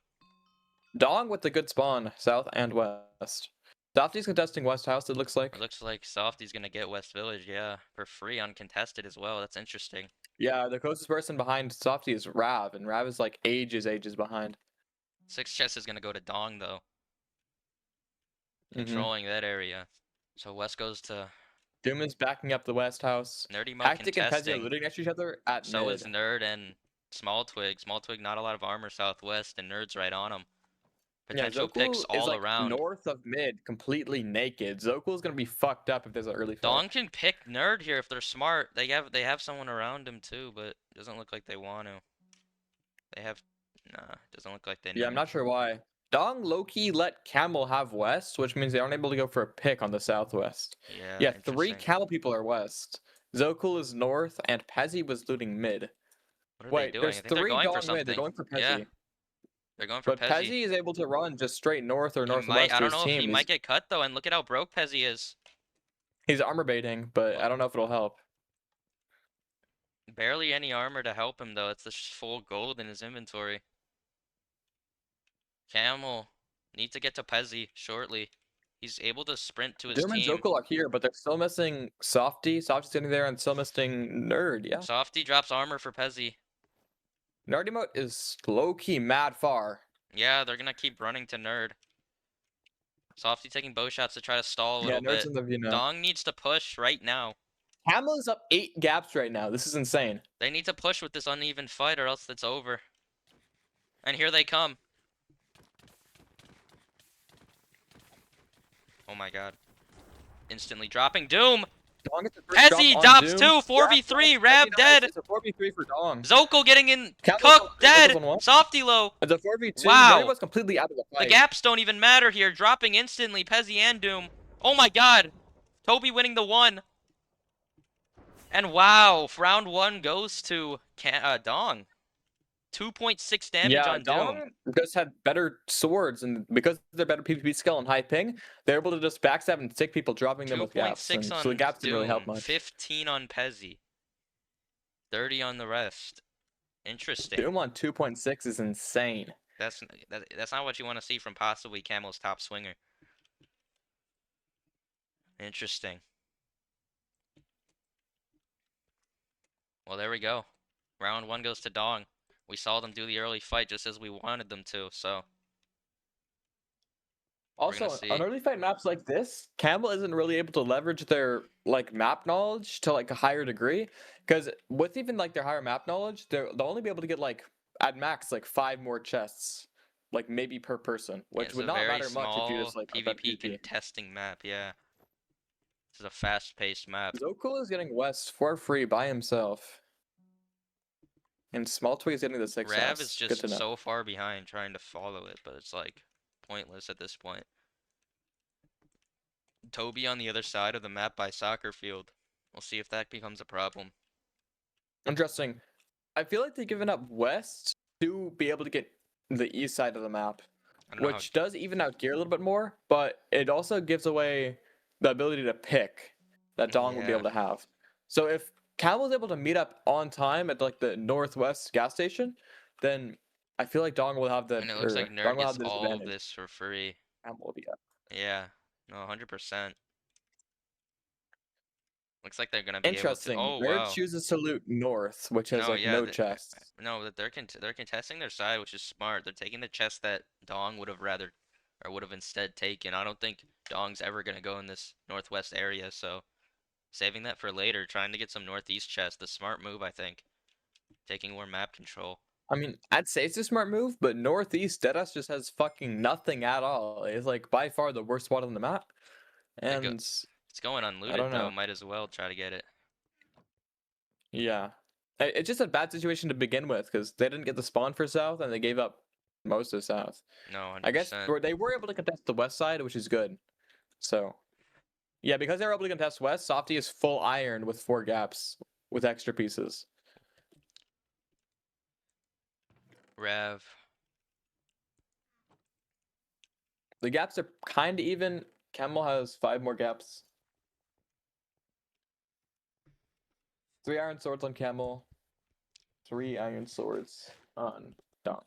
Dong with the good spawn, south and west. Softy's contesting West House, it looks like. It looks like Softy's gonna get West Village, yeah, for free, uncontested as well. That's interesting. Yeah, the closest person behind Softy is Rav, and Rav is like ages behind. 6 chess is gonna go to Dong though, Mhm. controlling that area. So West goes to Doom is backing up the West House. Nerdy Mo Hectic and Pezzy are contesting. looting next to each other at So mid. is Nerd and Small Twig. Small Twig not a lot of armor southwest, and Nerd's right on him. Potential yeah, Zokul picks is all like around. north of mid, completely naked. Zokul's gonna be fucked up if there's an early fight. Dong can pick Nerd here if they're smart. They have someone around him too, but it doesn't look like they want to. Nah, doesn't look like they know. Yeah, I'm not sure why. Dong low-key let Camel have west, which means they aren't able to go for a pick on the southwest. Yeah, 3 interesting. Camel people are west. Zokul is north, and Pezzy was looting mid. What are Wait, they doing? there's I think they're 3 going for Dong something. mid. They're going for Pezzy. Yeah, they're going for But Pezzy. Pezzy is able to run just straight north or He northwest might, I to don't his know if team. he might get cut though, and look at how broke Pezzy is. He's armor baiting, but I don't know if it'll help. Barely any armor to help him though. It's just full gold in his inventory. Camel needs to get to Pezzy shortly. He's able to sprint to his Doom and team. Zokul are here, but they're still missing Softy. Softy's sitting there and still missing Nerd, yeah? Softy drops armor for Pezzy. Nerd emote is low-key mad far. Yeah, they're gonna keep running to Nerd. Softy taking bow shots to try to stall a Yeah, little Nerd's bit. in the view now. Dong needs to push right now. Camel is up 8 gaps right now. This is insane. They need to push with this uneven fight or else it's over. And here they come. Oh my god. Instantly dropping Doom! Dong gets the first Pezzy drop on drops Doom. 2! 4v3! Yeah, Rav Pezzy dead! dies. It's a 4v3 for Dong. Zokul getting in Camel's cooked on- dead! Zokul's on one. Softy low! It's a 4v2. Wow. Nerd was completely out of the The fight. gaps don't even matter here. Dropping instantly. Pezzy and Doom. Oh my god! Toby winning the 1. And wow, round 1 goes to Dong. 2.6 damage Yeah, on Doom. Dong just had better swords, and because they're better PvP skill and high ping, they're able to just backstab and stick people, dropping them with gaps. 2.6 And on so the gaps didn't really help Doom, much. 15 on Pezzy, 30 on the rest. Interesting. Doom on 2.6 is insane. That's not what you want to see from possibly Camel's top swinger. Interesting. Well, there we go. Round 1 goes to Dong. We saw them do the early fight just as we wanted them to, so Also, see. on early fight maps like this, Camel isn't really able to leverage their like map knowledge to like a higher degree, because with even like their higher map knowledge, they'll only be able to get like at max like 5 more chests, like maybe per person, which it's would a not very matter much if you just small like up that PvP PvP. contesting map, yeah. This is a fast-paced map. Zokul is getting west for free by himself. And Small Twig is getting the 6 Rav house. is Good just to know. so far behind trying to follow it, but it's like pointless at this point. Toby on the other side of the map by soccer field. We'll see if that becomes a problem. Interesting. I feel like they've given up west to be able to get the east side of the map, I don't know which does even out gear a little bit more, but it also gives away the ability to pick that Dong would be Yeah. able to have. So if Camel's able to meet up on time at like the northwest gas station, then I feel like Dong will have the and it looks like Dong Nerd will have gets the all of disadvantage. this for free. Camel will be up. Yeah. No, 100%. Looks like they're gonna be Interesting. able to. Oh Nerd wow. chooses to loot north, which has like yeah, no chests. No, that they're contesting their side, which is smart. They're taking the chest that Dong would have rather, or would have instead taken. I don't think Dong's ever gonna go in this northwest area, so saving that for later, trying to get some northeast chest. The smart move, I think. Taking more map control. I mean, I'd say it's a smart move, but northeast Deadass just has fucking nothing at all. It's like by far the worst spot on the map. And It's going unlooted don't though. know. Might as well try to get it. yeah, it's just a bad situation to begin with because they didn't get the spawn for south and they gave up most of south. No, 100%. I guess they were able to contest the west side, which is good. So, yeah, because they were able to contest west, Softy is full iron with 4 gaps with extra pieces. Rev. The gaps are kind of even. Camel has 5 more gaps. 3 iron swords on Camel. 3 iron swords on Dong.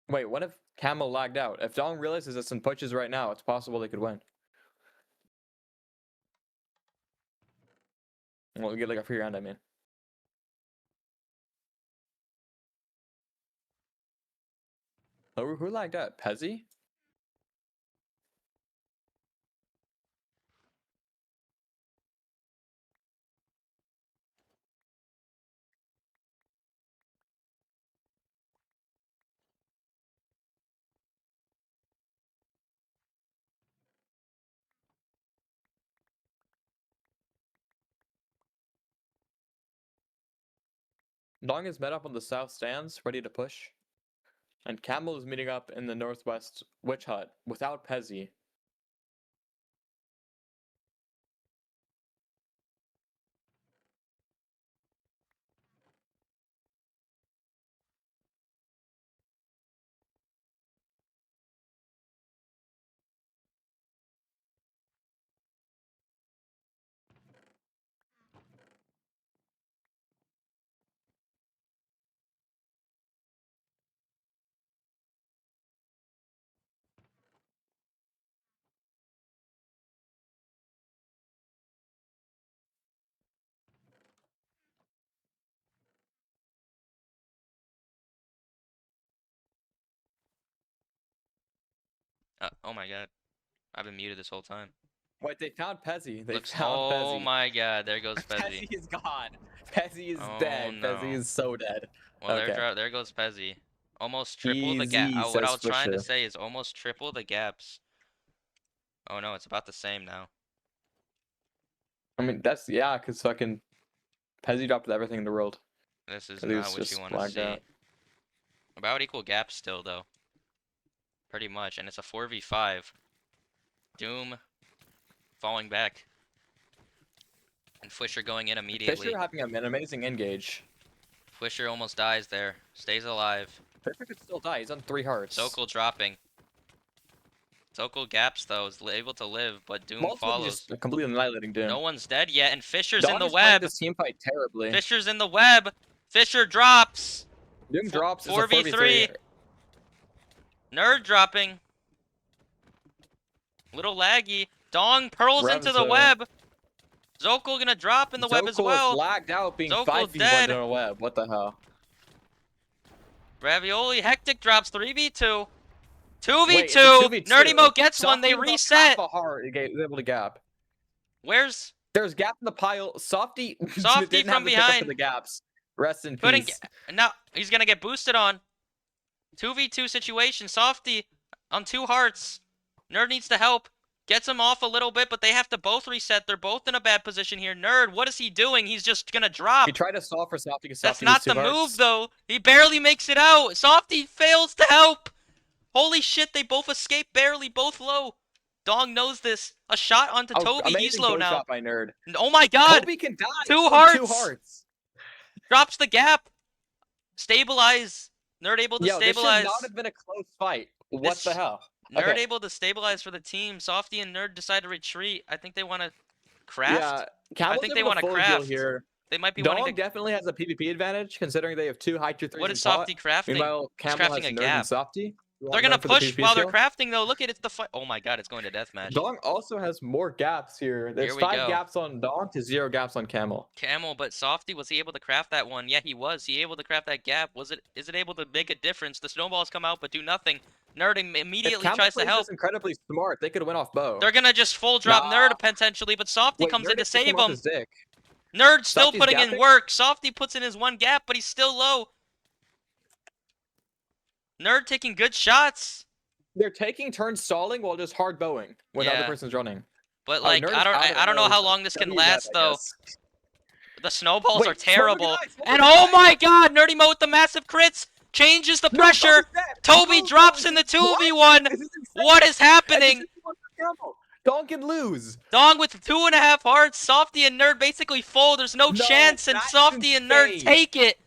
Wait, what if Camel lagged out? If Dong realizes this and pushes right now, it's possible they could win. Well, we get like a free round, I mean. Oh, who lagged out? Pezzy? Dong is met up on the south stands, ready to push. And Camel is meeting up in the northwest witch hut without Pezzy. Oh my god. I've been muted this whole time. Wait, they found Pezzy. They Looks. found Oh Pezzy. my god. There goes Pezzy. Pezzy is gone. Pezzy is Oh, dead. no. Pezzy is so dead. Well, Okay. there goes Pezzy. Almost triple the Easy, gap. What I says was trying to Swisher. say is almost triple the gaps. Oh no, it's about the same now. I mean, that's, yeah, because fucking Pezzy dropped everything in the world. This is He was not what you just want to lagged see. out. About equal gaps still, though. Pretty much, and it's a 4v5. Doom falling back. And Fisher going in immediately. Fisher having an amazing engage. Fisher almost dies there. Stays alive. Fisher could still die. He's on 3 hearts. Zokul dropping. Zokul gaps though, is able to live, but Doom Multiple follows. just completely annihilating Doom. No one's dead yet, and Fisher's Dong in the is playing web. this team fight terribly. Fisher's in the web. Fisher drops. Doom drops. It's a 4v3. Nerd dropping. Little laggy. Dong pearls into the Revzo. web. Zokul gonna drop in the web as Zokul is well. lagged out being Zokul 5v1 dead. in a web. What the hell? Ravioli Hectic drops 3v2. Wait, it's 2v2. a 2v2. Nerdy Mo gets one. Softy They about reset. half a heart. He was able to gap. Where's There's gap in the pile. Softy. Softy didn't from have the pickup behind. for the gaps. Rest in Couldn't peace. now he's gonna get boosted on. 2v2 situation. Softy on 2 hearts. Nerd needs to help. Gets him off a little bit, but they have to both reset. They're both in a bad position here. Nerd, what is he doing? He's just gonna drop. He tried to stall for Softy because That's Softy not was 2 the hearts. move, though. He barely makes it out. Softy fails to help. Holy shit, they both escape barely, both low. Dong knows this. A shot onto Oh, Toby. He's amazing low bow now. shot by Nerd. Oh my god. Toby can die. 2 He's on hearts. 2 hearts. Drops the gap. Stabilize. Nerd able to Yo, this should stabilize. not have been a close fight. What This- the hell? Nerd Okay. able to stabilize for the team. Softy and Nerd decide to retreat. I think they want to craft. Yeah, Camel's think they able to wanna full heal craft. here. They might be Dong wanting to. definitely has a PvP advantage considering they have 2 high tier 3s What in is pot. Softy crafting? Meanwhile, Camel crafting has a Nerd gap. and Softy. You They're want gonna them for the push PvP while they're skill? crafting though. Look at it's the fight. Oh my god, it's going to deathmatch. Dong also has more gaps here. There's we 5 go. gaps on Dong to 0 gaps on Camel. Camel, but Softy, was he able to craft that one? Yeah, he was. He able to craft that gap. Is it able to make a difference? The snowballs come out but do nothing. Nerd immediately If Camel tries to plays help. this incredibly smart, they could win off bow. They're gonna just full drop Nah. Nerd potentially, but Softy Wait, comes Nerd in to is kicking save off him. his dick. Nerd still Softy's putting in gapping? work. Softy puts in his 1 gap, but he's still low. Nerd taking good shots. They're taking turns stalling while just hard bowing when the other Yeah. person's running. But Oh, like Nerd's I don't out of I don't know how those. long this can W that, last I though. guess. The snowballs Wait, are terrible. Smoker dies, And Smoker oh dies. my god, Nerdy Mo with the massive crits changes the No, pressure. Dong's dead. Toby No, drops Dong in the is- What? 2v1. This is insane. What is happening? And this is one for Camel. Dong can lose. Dong with 2.5 hearts. Softy and Nerd basically full. There's no No, chance, and that's Softy and Nerd insane. take it.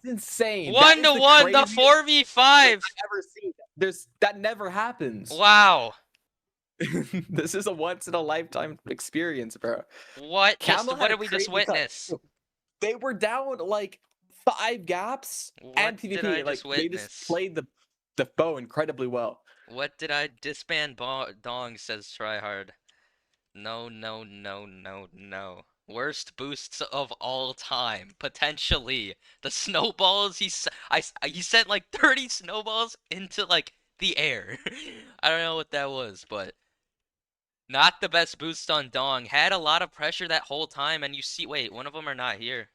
It's insane. 1 to 1, the craziest 4v5. I've ever seen. That never happens. Wow. This is a once in a lifetime experience, bro. What Camel what had a did we just crazy cut. witness? They were down like 5 gaps and What did I PvP. Like just they witness? just played the bow incredibly well. What did I disband Dong says tryhard. No, no, no, no, no. Worst boosts of all time, potentially. The snowballs he sent like 30 snowballs into like the air. I don't know what that was, but not the best boost on Dong. Had a lot of pressure that whole time, and you see, wait, one of them are not here.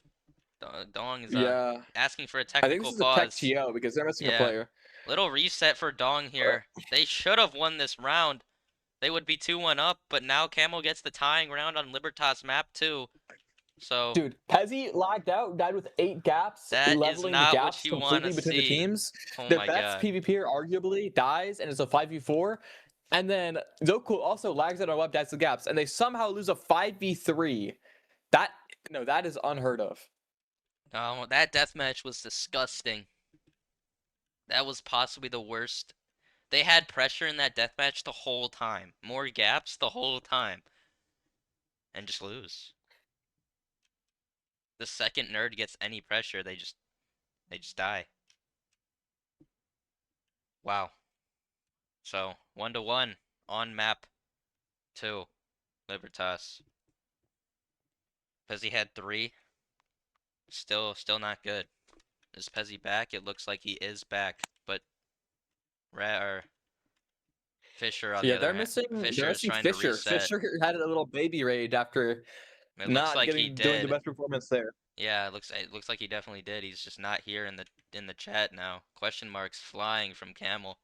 Dong is Yeah. asking for a I think technical this is a tech pause. TO because they're missing Yeah. a player. Little reset for Dong here. They should have won this round. They would be 2-1 up, but now Camel gets the tying round on Libertas map too. So Dude, Pezzy lagged out, died with 8 gaps, That is leveling not the what gaps you completely wanna between the see. teams. oh Their my best god. PvPer arguably dies, and it's a 5v4. And then Zokul also lags out on web, dies the gaps, and they somehow lose a 5v3. That is unheard of. That deathmatch was disgusting. That was possibly the worst. They had pressure in that deathmatch the whole time. More gaps the whole time. And just lose. The second Nerd gets any pressure, they just die. Wow. So 1-1 on map 2, Libertas. Pezzy had 3. Still not good. Is Pezzy back? It looks like he is back, but Fisher on the Yeah, other they're hand. missing. Fisher They're is missing trying Fisher. to reset. Fisher had a little baby rage after It not looks like he doing the did. best performance there. Yeah, it looks like he definitely did. He's just not here in the chat now. Question marks flying from Camel.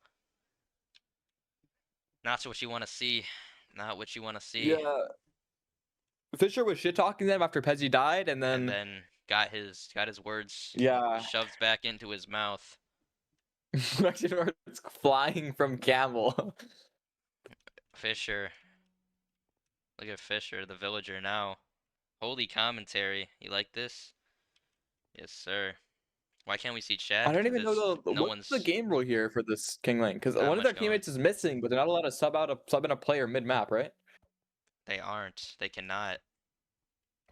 Not what you want to see. Not what you want to see. Yeah. Fisher was shit talking them after Pezzy died, and And then then got his words yeah, shoved back into his mouth. Mexican words flying from Camel. Fisher. Look at Fisher, the villager now. Holy commentary. You like this? Yes, sir. Why can't we see chat? I don't 'Cause even know it's- no what's the one's game rule here for this King Lane because not one of their much going. teammates is missing, but they're not allowed to sub in a player mid map, right? They aren't. They cannot.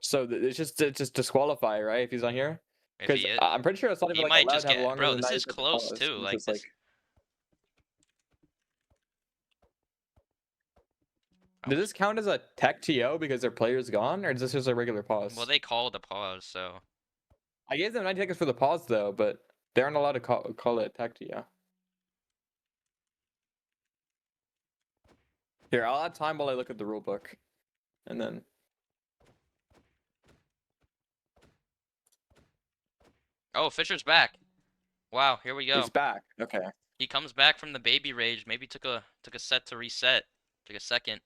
So it's just disqualify, right? If he's not here, If because he is, I'm pretty sure it's not he even like might allowed just to have get. longer Bro, than this 90 is seconds close pause. too. It's Like just this. Does this count as a tech TO because their player's gone, or is this just a regular pause? Well, they called a pause, so I gave them 90 seconds for the pause though, but they aren't allowed to call it a tech TO. Here, I'll add time while I look at the rule book, and then oh, Fisher's back. Wow, here we go. he's back. Okay. He comes back from the baby rage. Maybe took a set to reset. Took a second.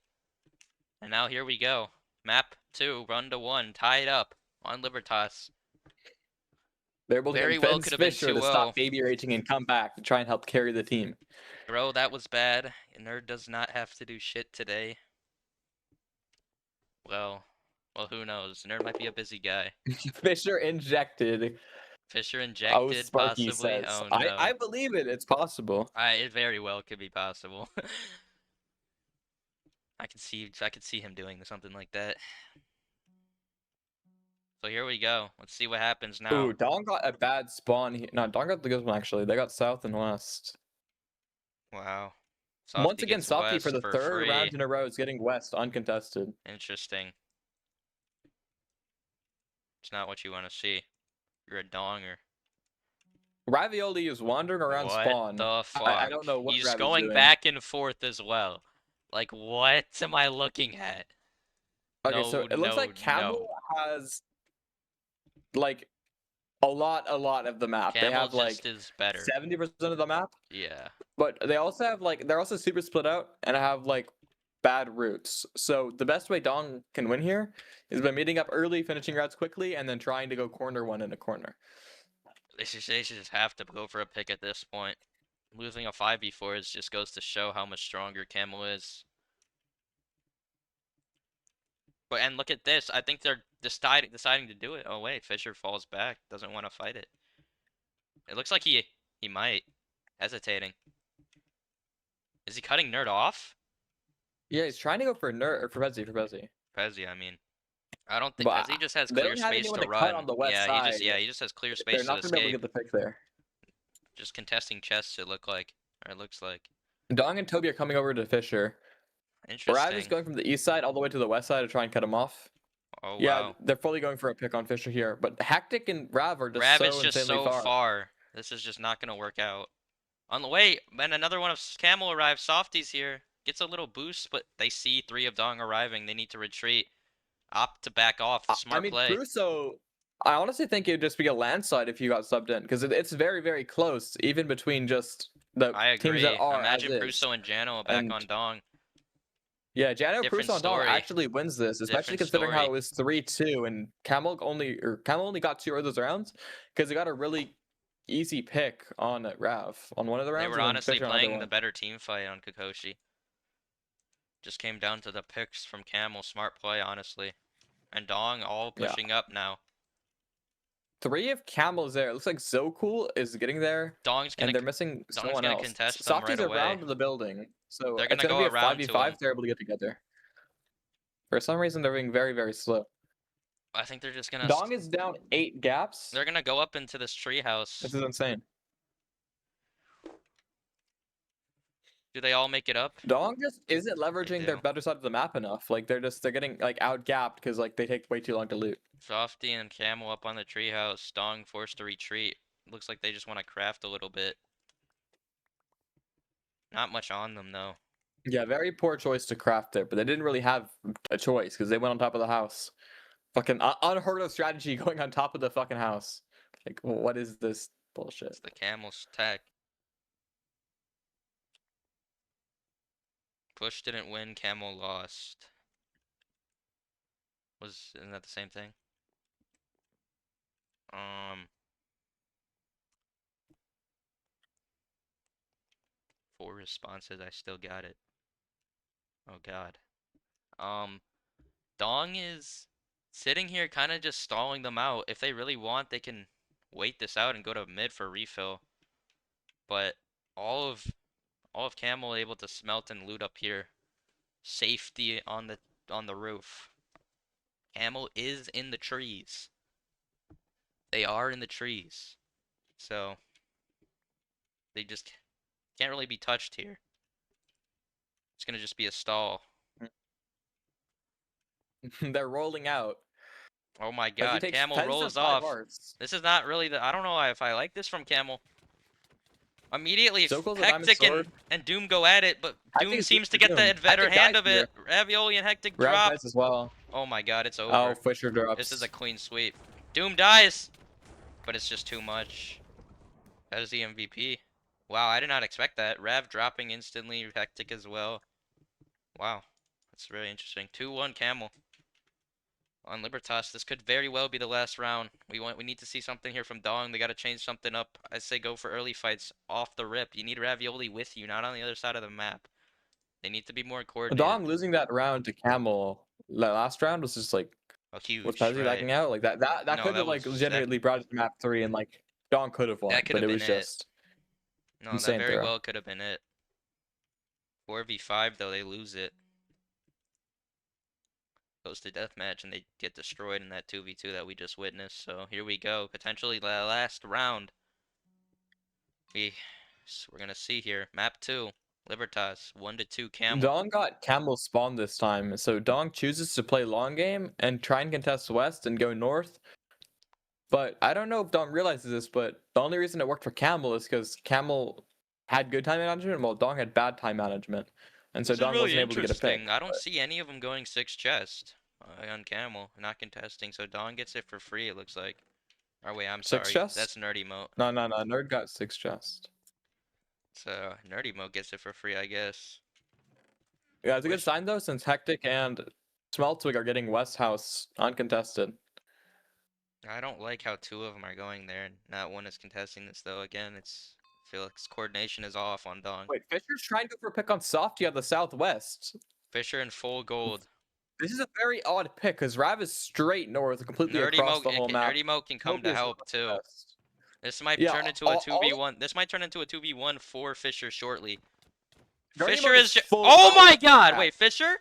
And now here we go. Map 2, run to 1, tied up on Libertas. They're able to Very well convince could have been Fisher to 2-0. stop baby raging and come back to try and help carry the team. Bro, that was bad. Nerd does not have to do shit today. Well, who knows? Nerd might be a busy guy. Fisher injected. Fisher Oh, injected, Sparky possibly. says. Oh no. I believe it. It's possible. It very well could be possible. I could see him doing something like that. So here we go. Let's see what happens now. Ooh, Dong got a bad spawn. No, Dong got the good one actually. They got south and west. Wow. Once Softy again, gets Softy west for the third free. round in a row is getting west uncontested. Interesting. It's not what you want to see. You're a donger. Ravioli is wandering around What spawn. the fuck? I don't know what He's Ravi's going doing. back and forth as well. Like, what am I looking at? Okay, so it looks like Camel has like a lot of the map. Camel They have like just is better. 70% of the map, Yeah. but they also have like they're also super split out and have like bad routes. So the best way Dong can win here is by meeting up early, finishing routes quickly, and then trying to go corner one in a corner. They should just have to go for a pick at this point. Losing a 5v4 just goes to show how much stronger Camel is. But and look at this. I think they're deciding to do it. Oh wait, Fisher falls back. Doesn't want to fight it. It looks like he might. Hesitating. Is he cutting Nerd off? Yeah, he's trying to go for Nerd or for Pezzy. Pezzy, I mean. I don't think But Pezzy just has they clear don't have space anyone to to cut run. on the west yeah, side. he just has clear space They're to not gonna be able to escape. get the pick there. Just contesting chests, it looks like. Dong and Toby are coming over to Fisher. Interesting. Rav is going from the east side all the way to the west side to try and cut him off. Oh Yeah, wow. they're fully going for a pick on Fisher here, but Hectic and Rav are just Rav so is just insanely so far. far. This is just not gonna work out. On the way, and another one of Camel arrives. Softy's here. Gets a little boost, but they see 3 of Dong arriving. They need to retreat. Opt to back off. Smart play. Crusoe, I honestly think it would just be a landslide if you got subbed in, because it's very, very close, even between just the I agree. teams that are Imagine as is. Crusoe and Jano back And on Dong. Yeah, Jano Different Crusoe on Dong story. actually wins this, especially Different considering how story. it was 3-2 and Camel only got 2 of those rounds because they got a really easy pick on Rav on one of the rounds. They were and then honestly Fisher on the other playing the one. better team fight on Kokoshi. Just came down to the picks from Camel. Smart play, honestly. And Dong all pushing up now. 3 of Camel's there. It looks like Zocool is getting there. Dong's gonna And they're missing someone gonna else. contest them Softies right are away. around the building, so They're it's gonna gonna go be a around to 5v5 him. if they're able to get together. For some reason, they're being very, very slow. I think they're just gonna. Dong is down 8 gaps. They're gonna go up into this treehouse. This is insane. Do they all make it up? Dong just isn't leveraging their do. better side of the map enough. Like they're getting like out gapped because like they take way too long to loot. Softy and Camel up on the treehouse. Dong forced to retreat. Looks like they just want to craft a little bit. Not much on them though. Yeah, very poor choice to craft there, but they didn't really have a choice because they went on top of the house. Fucking unheard of strategy going on top of the fucking house. Like, what is this bullshit? It's the Camel's tech. Push didn't win. Camel lost. Isn't that the same thing? 4 responses. I still got it. Oh god. Dong is sitting here kind of just stalling them out. If they really want, they can wait this out and go to mid for refill. But all of Camel able to smelt and loot up here. Safety on the roof. Camel is in the trees. They are in the trees. So they just can't really be touched here. It's gonna just be a stall. They're rolling out. Oh my As he god, takes Camel 10 rolls to 5 off. hearts. This is not really the I don't know if I like this from Camel. Immediately So calls a diamond Hectic sword. and Doom go at it, but I Doom think it's seems to good get for the Doom. better Hectic hand dies of here. it. Ravioli and Hectic Rav drop. dies as well. Oh my god, it's over. Oh, Fisher drops. This is a clean sweep. Doom dies, but it's just too much. That is the MVP. Wow, I did not expect that. Rav dropping instantly, Hectic as well. Wow, that's very interesting. 2-1 Camel on Libertas. This could very well be the last round. We need to see something here from Dong. They got to change something up. I say go for early fights off the rip. You need Ravioli with you, not on the other side of the map. They need to be more coordinated. Dong losing that round to Camel last round was just like A huge was Pezzy right. backing out like that No, could that have like was- legitimately brought it to map 3 and like Dong could have won, That could but have it was been it. just No, insane that very throw. well could have been it. 4v5 though, they lose it. Goes to deathmatch and they get destroyed in that 2v2 that we just witnessed. So here we go, potentially the last round. We're gonna see here. Map 2, Libertas, 1-2 Camel. Dong got Camel spawn this time, so Dong chooses to play long game and try and contest west and go north. But I don't know if Dong realizes this, but the only reason it worked for Camel is because Camel had good time management while Dong had bad time management. And so This is Dong really wasn't able to get a pick. interesting. I don't see any of them going 6 chest on Camel, not contesting. So Dawn gets it for free, it looks like. Or wait, I'm Six sorry. chest? That's Nerdy Mo. No, Nerd got 6 chest. So Nerdy Mo gets it for free, I guess. Yeah, it's a good Which- sign though, since Hectic and Smeltwig are getting West House uncontested. I don't like how 2 of them are going there, and not one is contesting this though. Again, I feel like coordination is off on Dawn. Wait, Fisher's trying to go for a pick on Softy on the southwest. Fisher in full gold. This is a very odd pick because Rav is straight north, completely across the whole map. Nerdy Mo can come to Nobody's help left too. west. This might Yeah, turn into a all- 2v1. This might turn into a 2v1 for Fisher shortly. Nerdy Fisher mode is. is full Oh out my of god! that. Wait, Fisher?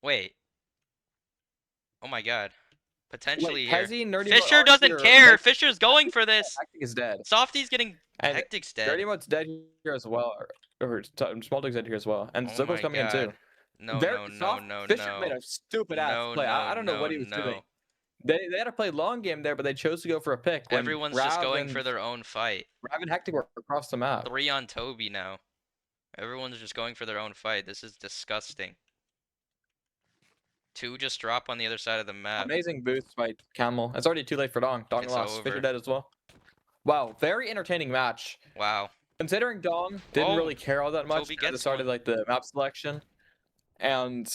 Wait. Oh my god. Potentially Wait, here. Pezzy, Nerdy mode Fisher are doesn't here. care. Hectic- Fisher's going for this. Hectic is dead. Softy's getting. And Hectic's dead. Nerdy mode's dead here as well. Or Smoltig's dead here as well. And Oh Zuko's my coming in too. god. No, Very no, soft. no, Fisher no. made a stupid ass No, play. I don't know no, what he was no. doing. They had to play long game there, but they chose to go for a pick. When Everyone's just Rav going and- for their own fight. Rav and Hectic were across the map. 3 on Toby now. Everyone's just going for their own fight. This is disgusting. 2 just drop on the other side of the map. Amazing boost by Camel. It's already too late for Dong. Dong It's lost. Fisher over. dead as well. Wow, very entertaining match. Wow. Considering Dong didn't Oh, really care all that much Toby at the gets start of one. like the map selection, and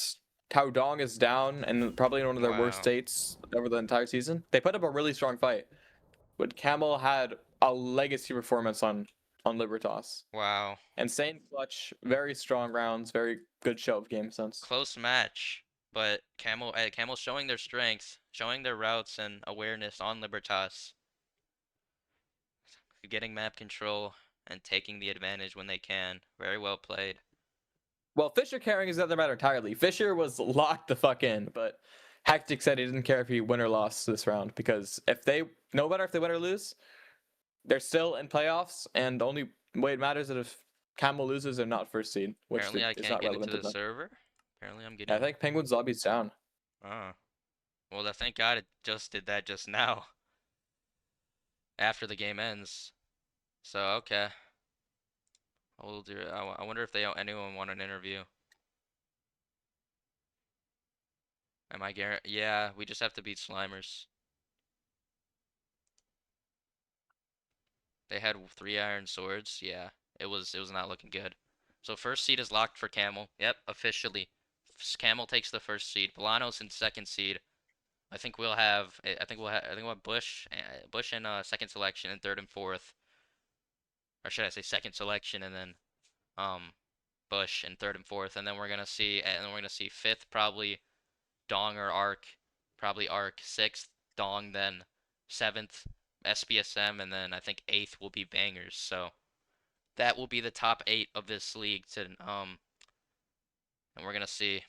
how Dong is down and probably in one of their worst Wow. states over the entire season. They put up a really strong fight, but Camel had a legacy performance on Libertas. Wow. Insane clutch, very strong rounds, very good show of game sense. Close match, but Camel's showing their strength, showing their routes and awareness on Libertas. Getting map control and taking the advantage when they can. Very well played. Well, Fisher carrying is another matter entirely. Fisher was locked the fuck in, but Hectic said he didn't care if he win or lost this round because no matter if they win or lose, they're still in playoffs, and the only way it matters is if Camel loses or not first seed, which Apparently I is can't not get relevant into to the them. server. Apparently I'm getting. I think Penguin's lobby's down. Oh. Well, thank God it just did that just now. After the game ends. So, okay. We'll do it. I wonder if anyone want an interview. Am I guaranteed? Yeah, we just have to beat Slimers. They had 3 iron swords. Yeah, it was not looking good. So first seed is locked for Camel. Yep, officially. Camel takes the first seed. Volanos in second seed. I think we'll have Bush in second selection and third and fourth. Or should I say second selection and then Bush in third and fourth, and then we're gonna see fifth probably Dong or Ark, probably Arc 6th, Dong then 7th, SPSM, and then I think 8th will be Bangers. So that will be the top 8 of this league and we're gonna see.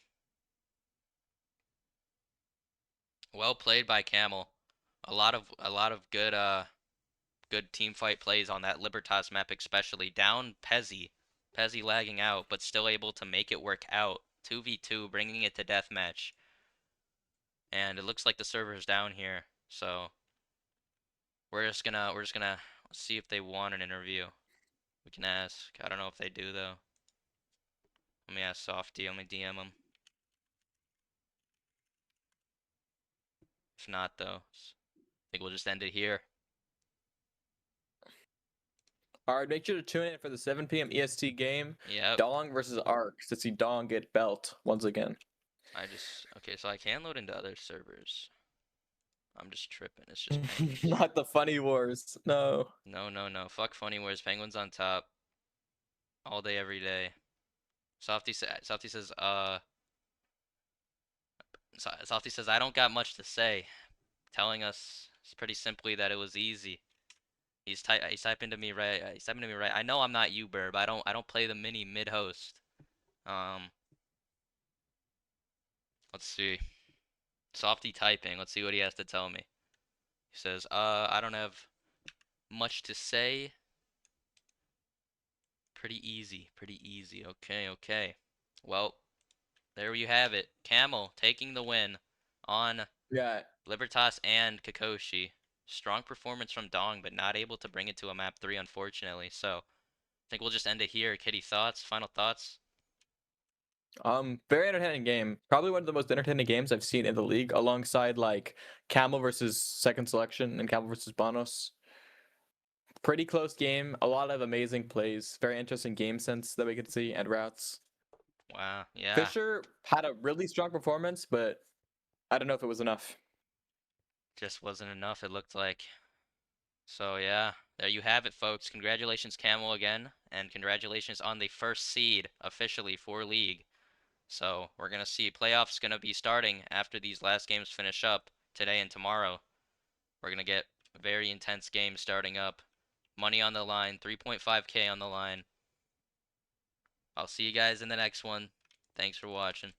Well played by Camel. A lot of good team fight plays on that Libertas map, especially down Pezzy lagging out, but still able to make it work out. 2v2, bringing it to deathmatch. And it looks like the server's down here, so we're just gonna see if they want an interview. We can ask. I don't know if they do though. Let me ask Softy. Let me DM him. If not though, I think we'll just end it here. All right, make sure to tune in for the 7 p.m. EST game. Yep. Dong versus Arc to see Dong get belt once again. Okay, so I can load into other servers. I'm just tripping. It's just Penguins. Not the funny wars. No. No. Fuck Funny Wars. Penguins on top. All day, every day. Softy says, Softy says, I don't got much to say. Telling us pretty simply that it was easy. He's typing to me right. He's typing to me right. I know I'm not you, Burb. I don't play the mini mid host. Let's see. Softy typing. Let's see what he has to tell me. He says, I don't have much to say. Pretty easy. Okay. Well, there you have it. Camel taking the win on Yeah. Libertas and Kakashi. Strong performance from Dong, but not able to bring it to a map 3, unfortunately. So, I think we'll just end it here. Kitty, final thoughts? Very entertaining game. Probably one of the most entertaining games I've seen in the league, alongside like Camel versus Second Selection and Camel versus Bonos. Pretty close game. A lot of amazing plays. Very interesting game sense that we could see and routes. Wow, yeah. Fisher had a really strong performance, but I don't know if it was enough. Just wasn't enough, it looked like. So, yeah, there you have it, folks. Congratulations, Camel, again. And congratulations on the first seed, officially, for League. So, we're going to see playoffs going to be starting after these last games finish up today and tomorrow. We're going to get very intense games starting up. Money on the line, 3.5K on the line. I'll see you guys in the next one. Thanks for watching.